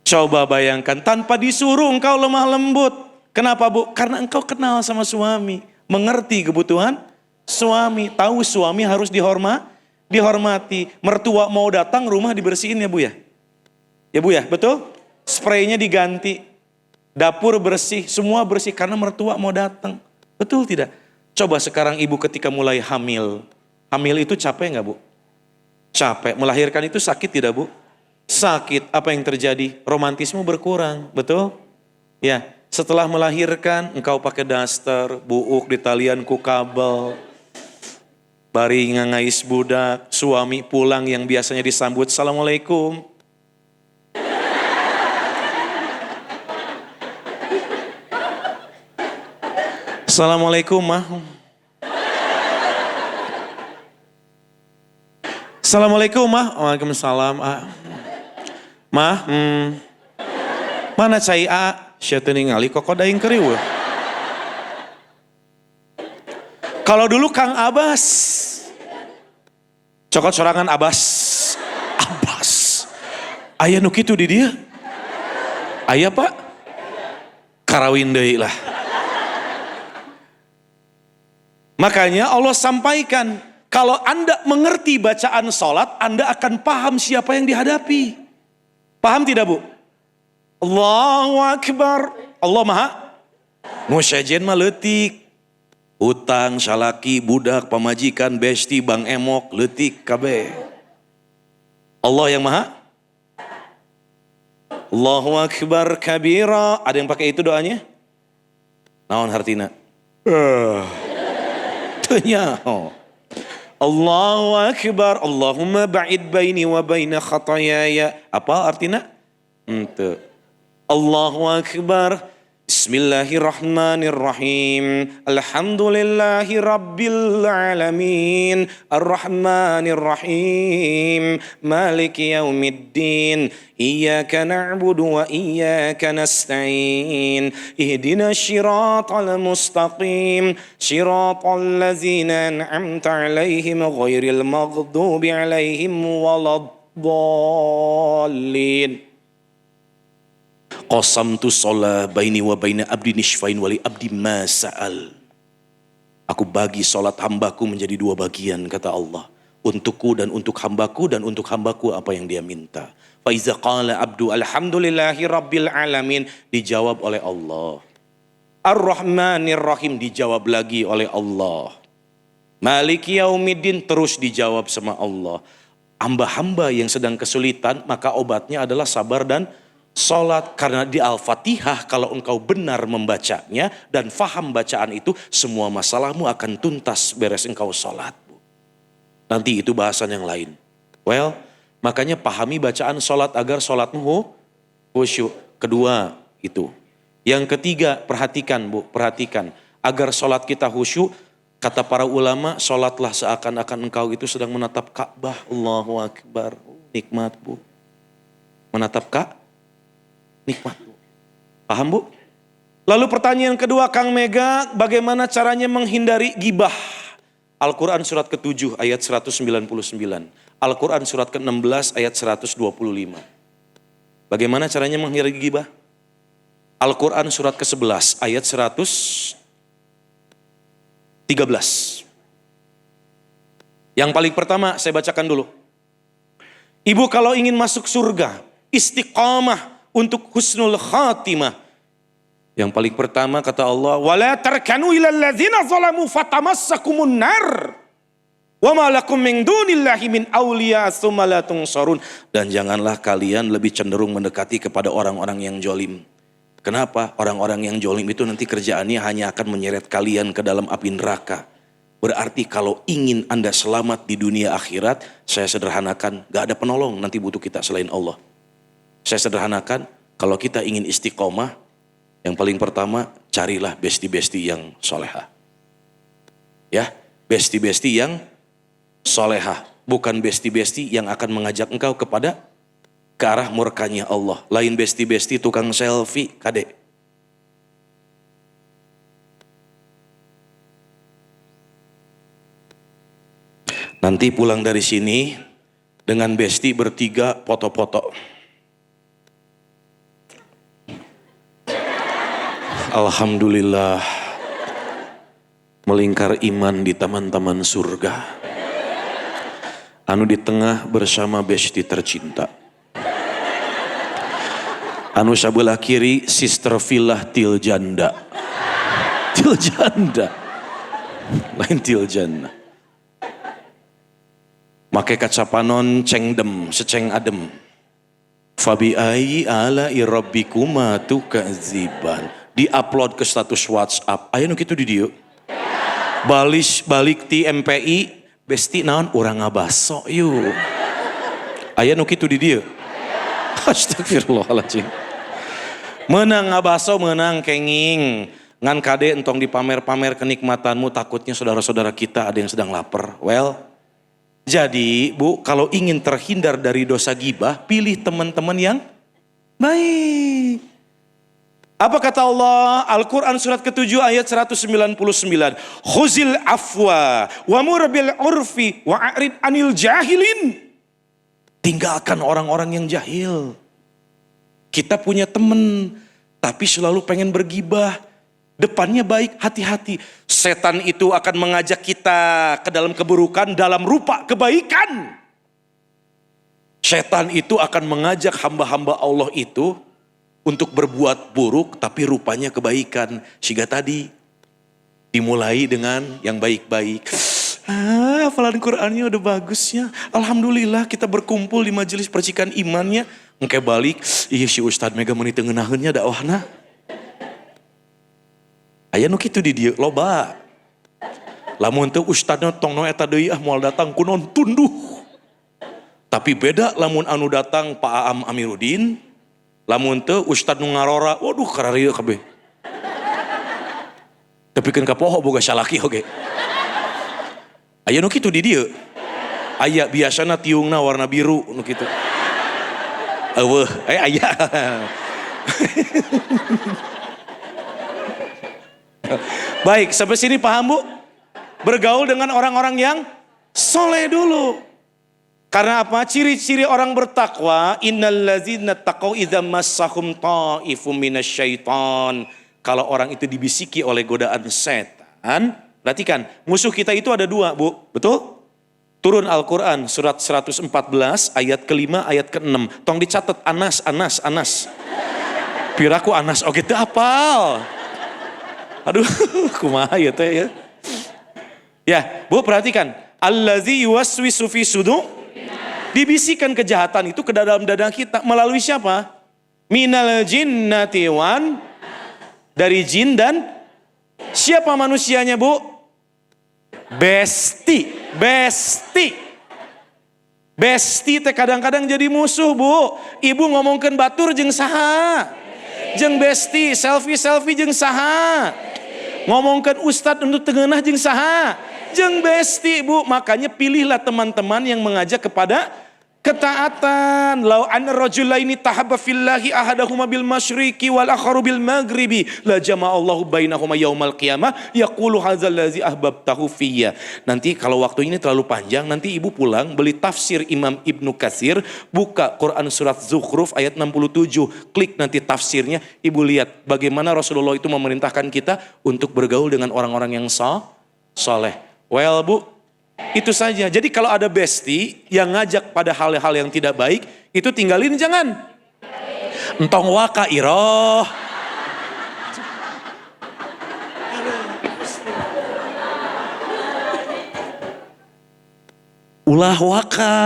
Coba bayangkan, tanpa disuruh engkau lemah lembut. Kenapa Bu? Karena engkau kenal sama suami, mengerti kebutuhan suami, tahu suami harus dihormati. Mertua mau datang, rumah dibersihin ya Bu ya? Ya Bu ya, betul? Spraynya diganti. Dapur bersih, semua bersih karena mertua mau datang. Betul tidak? Coba sekarang ibu ketika mulai hamil. Hamil itu capek nggak Bu? Capek. Melahirkan itu sakit tidak Bu? Sakit. Apa yang terjadi? Romantisme berkurang. Betul? Ya. Setelah melahirkan, engkau pakai daster, buuk di talian ku kabel. Bari ngangais budak, suami pulang yang biasanya disambut, assalamualaikum. Assalamualaikum mah. Assalamualaikum mah. Waalaikumsalam. Mah, mana cai sia teu ningali kok daing kerieuh. Kalau dulu Kang Abbas. Cokot sorangan Abbas. Abbas. Aya nu kitu di dieu? Aya Pak? Karawin deui lah. Makanya Allah sampaikan, kalau Anda mengerti bacaan sholat, Anda akan paham siapa yang dihadapi. Paham tidak Bu? Allahu Akbar. Allah maha musyajen mah leutik. Utang, salaki, budak, pamajikan, besti, bang emok, leutik kabeh. Allah yang maha. Allahu Akbar kabira. Ada yang pakai itu doanya? Naon hartina? Nyaho. Allahu Akbar. Allahumma ba'id baini wa baina khatayaya. Apa artinya? Ente. Allahu Akbar. Bismillahirrahmanirrahim. Alhamdulillahi rabbil alamin. Ar-Rahmanirrahim. Maliki yaumiddin. Iyyaka na'budu wa iyyaka nasta'in. Ihdina syiratal mustaqim. Syiratal ladzina an'amta 'alaihim ghairil maghdubi 'alaihim waladdallin. Qasamtu sholat baini wa baina abdi nisfain wali abdi ma sa'al. Aku bagi sholat hambaku menjadi 2 bagian kata Allah. Untukku dan untuk hambaku dan untuk hambaku apa yang dia minta. Fa iza qala abdu alhamdulillahi rabbil alamin. Dijawab oleh Allah. Ar-Rahmanir Rahim dijawab lagi oleh Allah. Maliki yaumiddin terus dijawab sama Allah. Hamba-hamba yang sedang kesulitan maka obatnya adalah sabar dan Salat karena di Al-Fatihah kalau engkau benar membacanya dan faham bacaan itu, semua masalahmu akan tuntas beres engkau salat. Nanti itu bahasan yang lain. Well, makanya pahami bacaan salat agar salatmu khusyuk. Kedua itu. Yang ketiga, perhatikan Bu, perhatikan. Agar salat kita khusyuk, kata para ulama, salatlah seakan-akan engkau itu sedang menatap Ka'bah. Allahu Akbar. Nikmat Bu. Menatap nikmat Bu. Paham Bu? Lalu pertanyaan kedua Kang Mega, bagaimana caranya menghindari gibah? Al-Quran surat ke-7 ayat 199. Al-Quran surat ke-16 ayat 125. Bagaimana caranya menghindari gibah? Al-Quran surat ke-11 ayat 113. Yang paling pertama saya bacakan dulu. Ibu kalau ingin masuk surga, istiqamah untuk husnul khatimah. Yang paling pertama kata Allah, wala tarkanu ilal ladzina zalamu fatamassakumun nar. Wa ma lakum min dunillahi min awliya tsumma la tunsarun. Dan janganlah kalian lebih cenderung mendekati kepada orang-orang yang jolim. Kenapa? Orang-orang yang jolim itu nanti kerjaannya hanya akan menyeret kalian ke dalam api neraka. Berarti kalau ingin Anda selamat di dunia akhirat, saya sederhanakan, gak ada penolong nanti butuh kita selain Allah. Saya sederhanakan, kalau kita ingin istiqomah, yang paling pertama carilah besti-besti yang soleha. Ya, besti-besti yang soleha. Bukan besti-besti yang akan mengajak engkau kepada ke arah murkanya Allah. Lain besti-besti tukang selfie, kadek. Nanti pulang dari sini dengan besti bertiga foto-foto. Alhamdulillah melingkar iman di taman-taman surga. Anu di tengah bersama besti tercinta. Anu sabelah kiri sister Filah Tiljanda. Tiljanda. Lain Tiljanda. Make kacapanon cengdem, seceng adem. Fabi ayyi ala'i rabbikuma tukadziban. Di-upload ke status WhatsApp. Aya nu kitu di dieu. Balik ti MPI, besti naon urang ngabaso yuk. Aya nu kitu di dieu. Astagfirullahaladzim. Menang ngabaso, menang kenging. Ngan kade entong dipamer-pamer kenikmatanmu, takutnya saudara-saudara kita ada yang sedang lapar. Well, jadi Bu, kalau ingin terhindar dari dosa gibah, pilih teman-teman yang baik. Apa kata Allah? Al-Quran surat ke-7 ayat 199. Khuzil afwa wa murbil urfi wa a'rid anil jahilin. Tinggalkan orang-orang yang jahil. Kita punya teman, tapi selalu pengen bergibah. Depannya baik, hati-hati. Setan itu akan mengajak kita ke dalam keburukan dalam rupa kebaikan. Setan itu akan mengajak hamba-hamba Allah itu untuk berbuat buruk tapi rupanya kebaikan. Siga tadi dimulai dengan yang baik-baik. Hafalan Qur'annya udah bagusnya. Alhamdulillah kita berkumpul di majelis percikan imannya. Engke balik, iya si Ustadz Mega meuni teu ngeunaheunnya dakwahna. Aya nu kitu di dieu loba. Lamun teu ustadna tong no eta deui moal datang kunon tunduh. Tapi beda lamun anu datang Pak Aam Amiruddin. Lamun teu ustad nu ngarora, waduh kararieu kabeh. Tepikeun ka poho boga salaki oge. Aya nu kitu di dieu. Aya biasana tiungna warna biru nu kitu. Eueuh, aya. Baik, sampai sini paham Bu? Bergaul dengan orang-orang yang soleh dulu. Karena apa? Ciri-ciri orang bertakwa, innallazina taqaw idza massahum ta'ifum minasyaiton. Kalau orang itu dibisiki oleh godaan setan, perhatikan, musuh kita itu ada dua, Bu. Betul? Turun Al-Qur'an surat 114 ayat ke-5 ayat ke-6. Tong dicatat Anas. Piraku Anas oge teu apal. Aduh, kumaha ya teh ya. Ya, Bu perhatikan. Allazi yuwaswisu fi sudur. Dibisikkan kejahatan itu ke dalam dada kita melalui siapa? minal jinnati wan, dari jin dan siapa manusianya Bu? Besti. Besti teh kadang-kadang jadi musuh Bu. Ibu ngomongkeun batur jeung saha? Jeung besti, selfie jeung saha? Ngomongkeun ustad untuk tengenah jeung saha? Jeung besti Bu. Makanya pilihlah teman-teman yang mengajak kepada ketaatan. Lau anna rajulaini tahabba fillahi ahadahuma bil masyriqi wal akharu bil maghribi la jama'allahu bainahuma yaumal qiyamah yaqulu hadzal ladzi ahbabtahu fiyya. Nanti kalau waktu ini terlalu panjang, nanti ibu pulang beli tafsir Imam Ibnu Katsir, buka Quran surat Zukhruf ayat 67, klik nanti tafsirnya, ibu lihat bagaimana Rasulullah itu memerintahkan kita untuk bergaul dengan orang-orang yang soleh. Well Bu, itu saja. Jadi kalau ada besti yang ngajak pada hal-hal yang tidak baik, itu tinggalin jangan. Entong waka iroh. Ulah waka.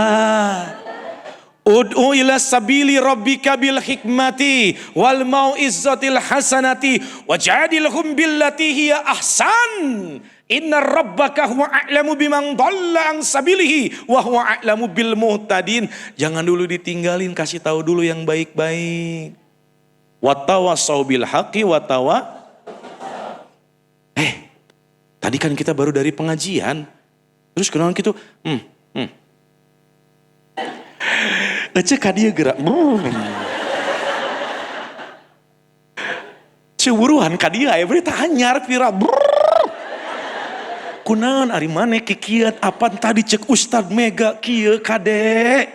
Ud'u ila sabili rabbika bil hikmati wal mau'izatil hasanati wajadilhum billati hiya ahsan. Inna rabbaka huwa a'lamu biman dhalla an sabilihi wa huwa a'lamu bil muhtadin. Jangan dulu ditinggalin, kasih tahu dulu yang baik-baik. Watawasau bil haqqi tadi kan kita baru dari pengajian. Terus kenalan gitu, Ece kadia gerak. Cewuruhan kadia ya beri tanyar pira. Kunaon ari maneh kikiat apa tadi cek Ustad Mega kieu kade.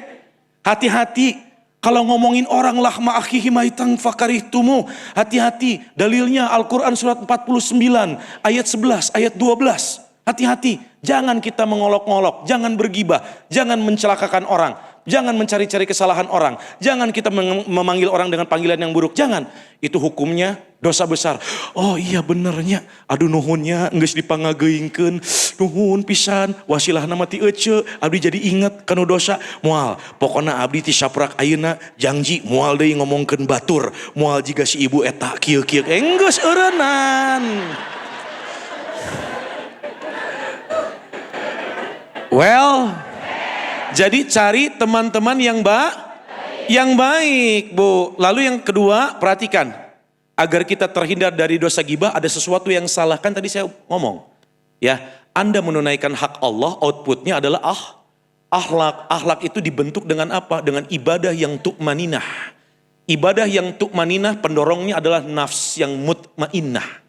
Hati-hati kalau ngomongin orang lah ma'akhihi maitan fakarihtumu. Hati-hati, dalilnya Al-Qur'an surat 49 ayat 11 ayat 12. Hati-hati, jangan kita mengolok-ngolok, jangan bergibah, jangan mencelakakan orang, jangan mencari-cari kesalahan orang, jangan kita memanggil orang dengan panggilan yang buruk, jangan. Itu hukumnya dosa besar. Oh iya benernya, aduh nuhunnya geus dipangageingkeun, nuhun pisan, wasilah nama ti ece, abdi jadi inget kanu dosa, moal. Pokona abdi ti saprak ayeuna janji moal deui ngomongkeun batur, moal jiga si ibu eta kieu-kieu, geus eureunnan. Well, jadi cari teman-teman yang baik, Bu. Lalu yang kedua, perhatikan. Agar kita terhindar dari dosa gibah, ada sesuatu yang salah. Kan tadi saya ngomong. Ya, Anda menunaikan hak Allah, outputnya adalah akhlak. Akhlak itu dibentuk dengan apa? Dengan ibadah yang tu'maninah. Ibadah yang tu'maninah pendorongnya adalah nafs yang mutmainah.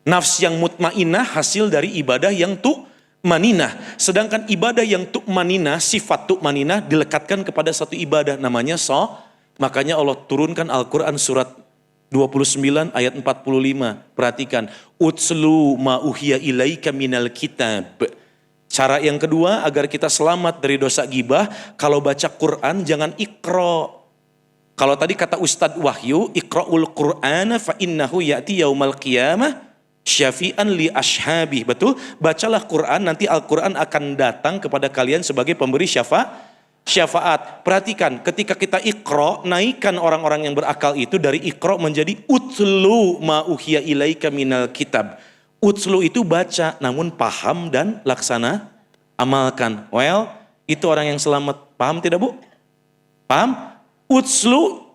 Nafs yang mutmainah hasil dari ibadah yang tu'maninah. Sedangkan ibadah yang tu'maninah, sifat tu'maninah dilekatkan kepada satu ibadah namanya Makanya Allah turunkan Al-Quran surat 29 ayat 45. Perhatikan. Utslu ma uhiya ilaika minal kitab. Cara yang kedua agar kita selamat dari dosa gibah, kalau baca Quran jangan ikro. Kalau tadi kata Ustadz Wahyu, ikra'ul Qur'ana fa innahu ya'ti yaumal qiyamah syafi'an li ashabi. Betul? Bacalah Quran, nanti Al-Quran akan datang kepada kalian sebagai pemberi syafaat. Perhatikan, ketika kita ikro, naikkan orang-orang yang berakal itu dari ikro menjadi utlu ma uhiya ilaika minal kitab. Utlu itu baca, namun paham dan laksana, amalkan. Well, itu orang yang selamat. Paham tidak Bu? Paham? Utlu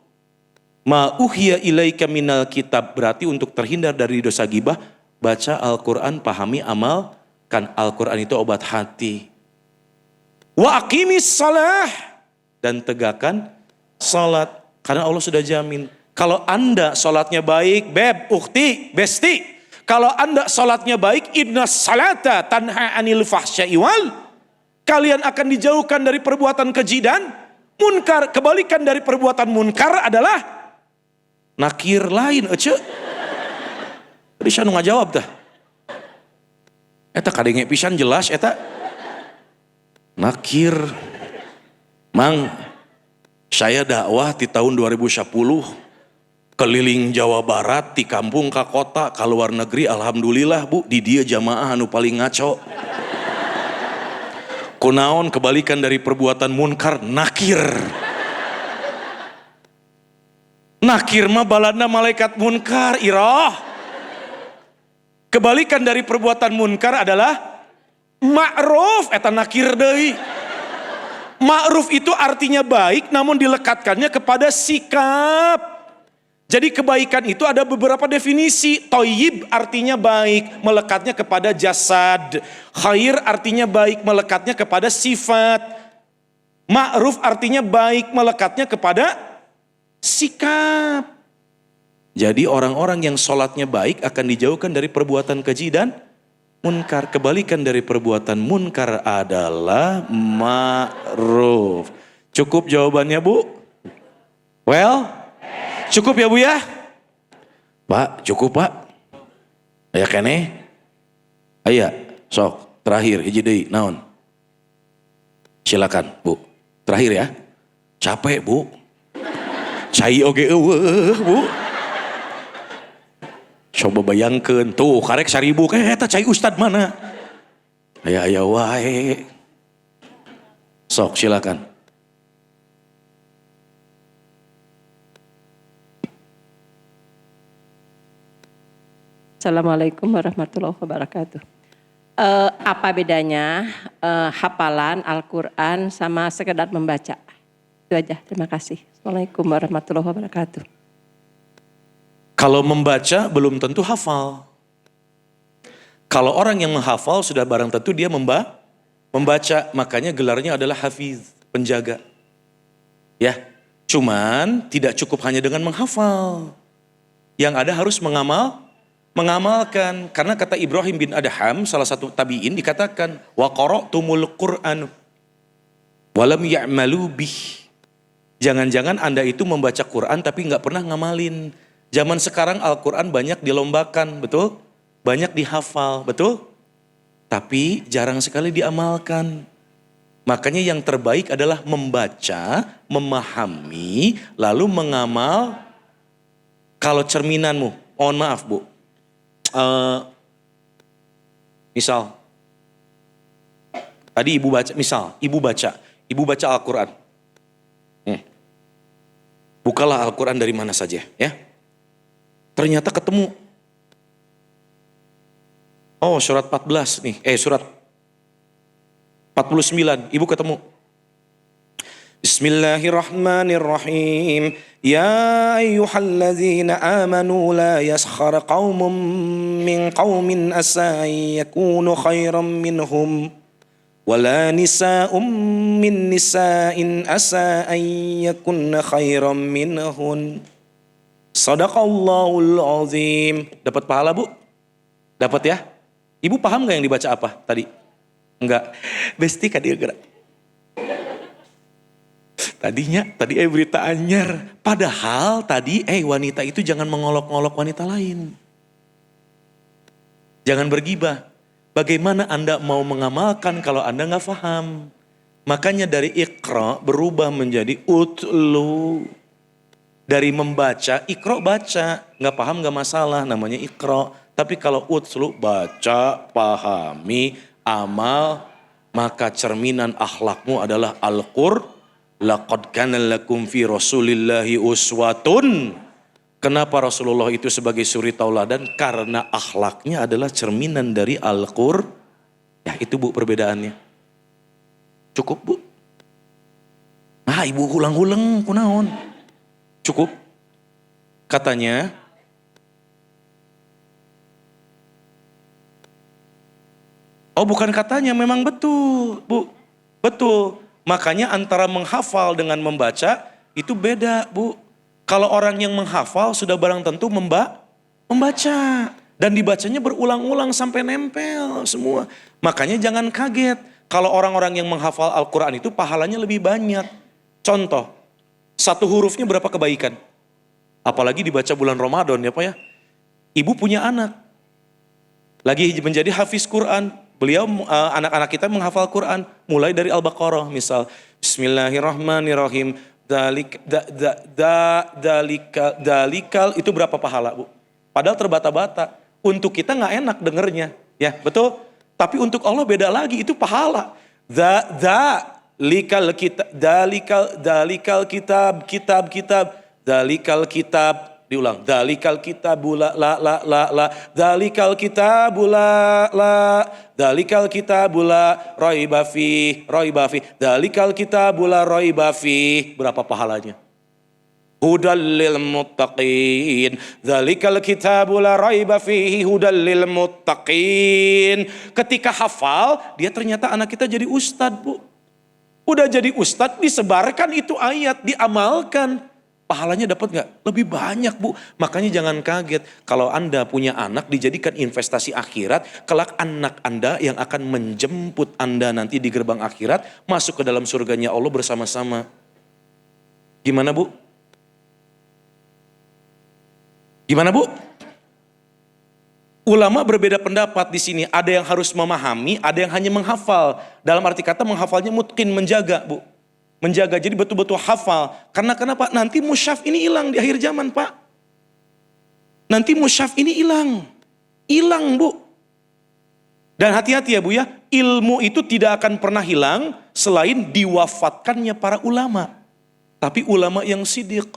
ma uhiya ilaika minal kitab. Berarti untuk terhindar dari dosa gibah, baca Al-Quran, pahami, amalkan. Al-Quran itu obat hati. Wa aqimis salah, dan tegakkan salat. Karena Allah sudah jamin. Kalau Anda salatnya baik, beb, ukhti, besti. Kalau Anda salatnya baik, inna salata tanha anil fahsya'i wal. Kalian akan dijauhkan dari perbuatan keji dan munkar. Kebalikan dari perbuatan munkar adalah nakir lain, ece. Tadi saya ngajawab dah. Eta kadenge pisan jelas, eta. Nakir. Mang, saya dakwah di tahun 2010. Keliling Jawa Barat, di kampung ke kota, ke luar negeri, alhamdulillah Bu, di dia jamaah anu paling ngaco. Kunaon kebalikan dari perbuatan munkar, nakir. Nakir mah balana malaikat munkar, iroh. Kebalikan dari perbuatan munkar adalah ma'ruf, eta nakir deui. Ma'ruf itu artinya baik namun dilekatkannya kepada sikap. Jadi kebaikan itu ada beberapa definisi. Thayyib artinya baik, melekatnya kepada jasad. Khair artinya baik, melekatnya kepada sifat. Ma'ruf artinya baik, melekatnya kepada sikap. Jadi orang-orang yang sholatnya baik akan dijauhkan dari perbuatan keji dan munkar. Kebalikan dari perbuatan munkar adalah ma'ruf. Cukup jawabannya, Bu? Well, cukup ya Bu ya? Pak, cukup Pak. Aya kene? Aya, sok. Terakhir, hiji deui, naon? Silakan Bu. Terakhir ya. Capek Bu. Cai oge eueuh Bu. Coba bayangkeun tuh karek 1000 eta cai ustad mana? Aya wae. Sok silakan. Assalamualaikum warahmatullahi wabarakatuh. Apa bedanya hafalan Al-Quran sama sekedar membaca? Itu aja, terima kasih. Assalamualaikum warahmatullahi wabarakatuh. Kalau membaca belum tentu hafal. Kalau orang yang menghafal sudah barang tentu dia membaca. Makanya gelarnya adalah hafiz, penjaga. Ya, cuman tidak cukup hanya dengan menghafal. Yang ada harus mengamalkan. Karena kata Ibrahim bin Adham, salah satu tabi'in, dikatakan wa qara'tumul Qur'an walam ya'malu bih. Jangan-jangan Anda itu membaca Quran tapi nggak pernah ngamalin. Zaman sekarang Al-Quran banyak dilombakan, betul? Banyak dihafal, betul? Tapi jarang sekali diamalkan. Makanya yang terbaik adalah membaca, memahami, lalu mengamal. Kalau cerminanmu, mohon maaf Bu, misal, tadi ibu baca, misal, ibu baca Al-Quran. Bukalah Al-Quran dari mana saja, ya. Ternyata ketemu. Oh, surat 14 nih, surat 49, ibu ketemu. Bismillahirrahmanirrahim. Ya ayyuhalladzina amanu la yaskhar qaumun min qaumin asa yakunu khairan minhum wala nisa'um min nisa'in asa an yakunna khairan minhun. Sadaqallahul azim. Dapat pahala Bu? Dapat ya? Ibu paham gak yang dibaca apa tadi? Enggak. Besti kan dia gerak. Tadi berita anyar. Padahal tadi wanita itu jangan mengolok-olok wanita lain. Jangan bergibah. Bagaimana Anda mau mengamalkan kalau Anda gak paham? Makanya dari iqra berubah menjadi utlu. Dari membaca, iqra baca. Gak paham gak masalah, namanya iqra. Tapi kalau utlu baca, pahami, amal. Maka cerminan akhlakmu adalah Al-Qur'an. Laqad kana lakum fi Rasulillahi uswatun. Kenapa Rasulullah itu sebagai suri tauladan? Karena akhlaknya adalah cerminan dari Al-Qur'an. Ya itu Bu perbedaannya. Cukup Bu? Nah ibu ulang-ulang kunaon? Cukup? Katanya, oh bukan katanya, memang betul Bu. Betul. Makanya antara menghafal dengan membaca itu beda Bu. Kalau orang yang menghafal sudah barang tentu membaca. Dan dibacanya berulang-ulang sampai nempel semua. Makanya jangan kaget. Kalau orang-orang yang menghafal Al-Quran itu pahalanya lebih banyak. Contoh, satu hurufnya berapa kebaikan? Apalagi dibaca bulan Ramadan ya Pak ya. Ibu punya anak. Lagi menjadi hafiz Quran. Beliau anak-anak kita menghafal Quran mulai dari Al-Baqarah misal Bismillahirrahmanirrahim dalikal itu berapa pahala Bu? Padahal terbata-bata. Untuk kita nggak enak dengernya, ya betul. Tapi untuk Allah beda lagi, itu pahala. Dalikal kitab Dzalikal kitab. Diulang. Dzalikal kitabu la Dzalikal kitabu la Dzalikal kitabu la raiba fi. Dzalikal kitabu la raiba fi. Berapa pahalanya? Hudal lil muttaqin. Dzalikal kitabu la raiba fihi hudal lil muttaqin. Ketika hafal, dia ternyata anak kita jadi ustadz, Bu. Udah jadi ustadz, disebarkan itu ayat, diamalkan. Pahalanya dapat nggak? Lebih banyak, Bu. Makanya jangan kaget kalau Anda punya anak dijadikan investasi akhirat, kelak anak Anda yang akan menjemput Anda nanti di gerbang akhirat masuk ke dalam surganya Allah bersama-sama. Gimana, Bu? Gimana, Bu? Ulama berbeda pendapat di sini. Ada yang harus memahami, ada yang hanya menghafal. Dalam arti kata menghafalnya mutqin, menjaga, Bu. Menjaga, jadi betul-betul hafal. Karena kenapa? Nanti mushaf ini hilang di akhir zaman, Pak. Nanti mushaf ini hilang. Hilang, Bu. Dan hati-hati ya, Bu ya. Ilmu itu tidak akan pernah hilang selain diwafatkannya para ulama. Tapi ulama yang sidik.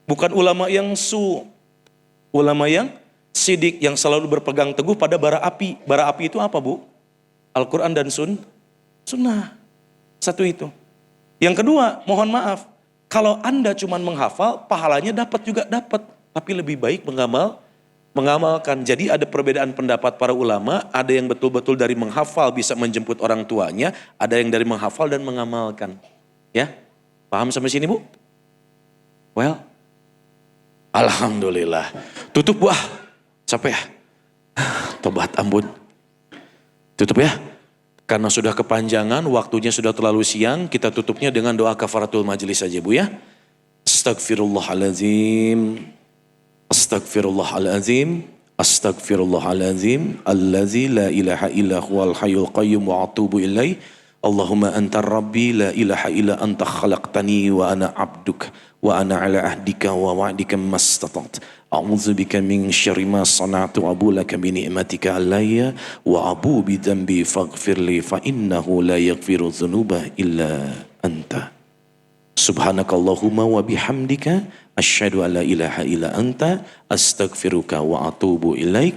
Bukan ulama yang ulama yang sidik, yang selalu berpegang teguh pada bara api. Bara api itu apa, Bu? Al-Quran dan Sunnah. Satu itu. Yang kedua, mohon maaf, kalau Anda cuma menghafal, pahalanya dapat. Tapi lebih baik mengamalkan. Jadi ada perbedaan pendapat para ulama, ada yang betul-betul dari menghafal bisa menjemput orang tuanya, ada yang dari menghafal dan mengamalkan. Ya, paham sampai sini, Bu? Well, alhamdulillah. Tutup, Bu. Capek ya? Tobat ampun. Tutup ya. Karena sudah kepanjangan, waktunya sudah terlalu siang, kita tutupnya dengan doa kafaratul majlis saja, Bu ya. Astagfirullahaladzim. Astagfirullahaladzim. Astagfirullahaladzim. Allazi la ilaha illa huwal hayyul qayyum wa atubu ilaih. Allahumma anta rabbi la ilaha illa anta khalaqtani wa ana abduk wa ana ala ahdika wa wa'dika mastata'at. A'udzu bika min syarri ma sana'tu wa abu laka bi ni'matika alayya wa abu bi dhanbi faghfirli fa innahu la yaghfiru dzunuba illa anta. Subhanakallahumma wa bihamdika asyhadu an la ilaha illa anta astaghfiruka wa atubu ilaik.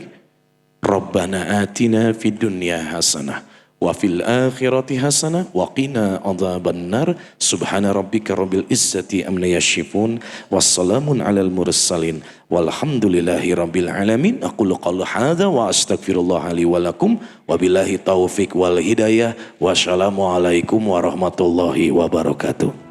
Rabbana atina fid dunya hasanah wa fil akhirati hasanah wa qina adzabannar. Subhana rabbika rabbil izzati amma yasifun wassalamun alal mursalin walhamdulillahi rabbil alamin. Aqulu qawli hadza wa astaghfirullah li wa lakum wa billahi taufik wal hidayah. Wassalamu alaikum warahmatullahi wabarakatuh.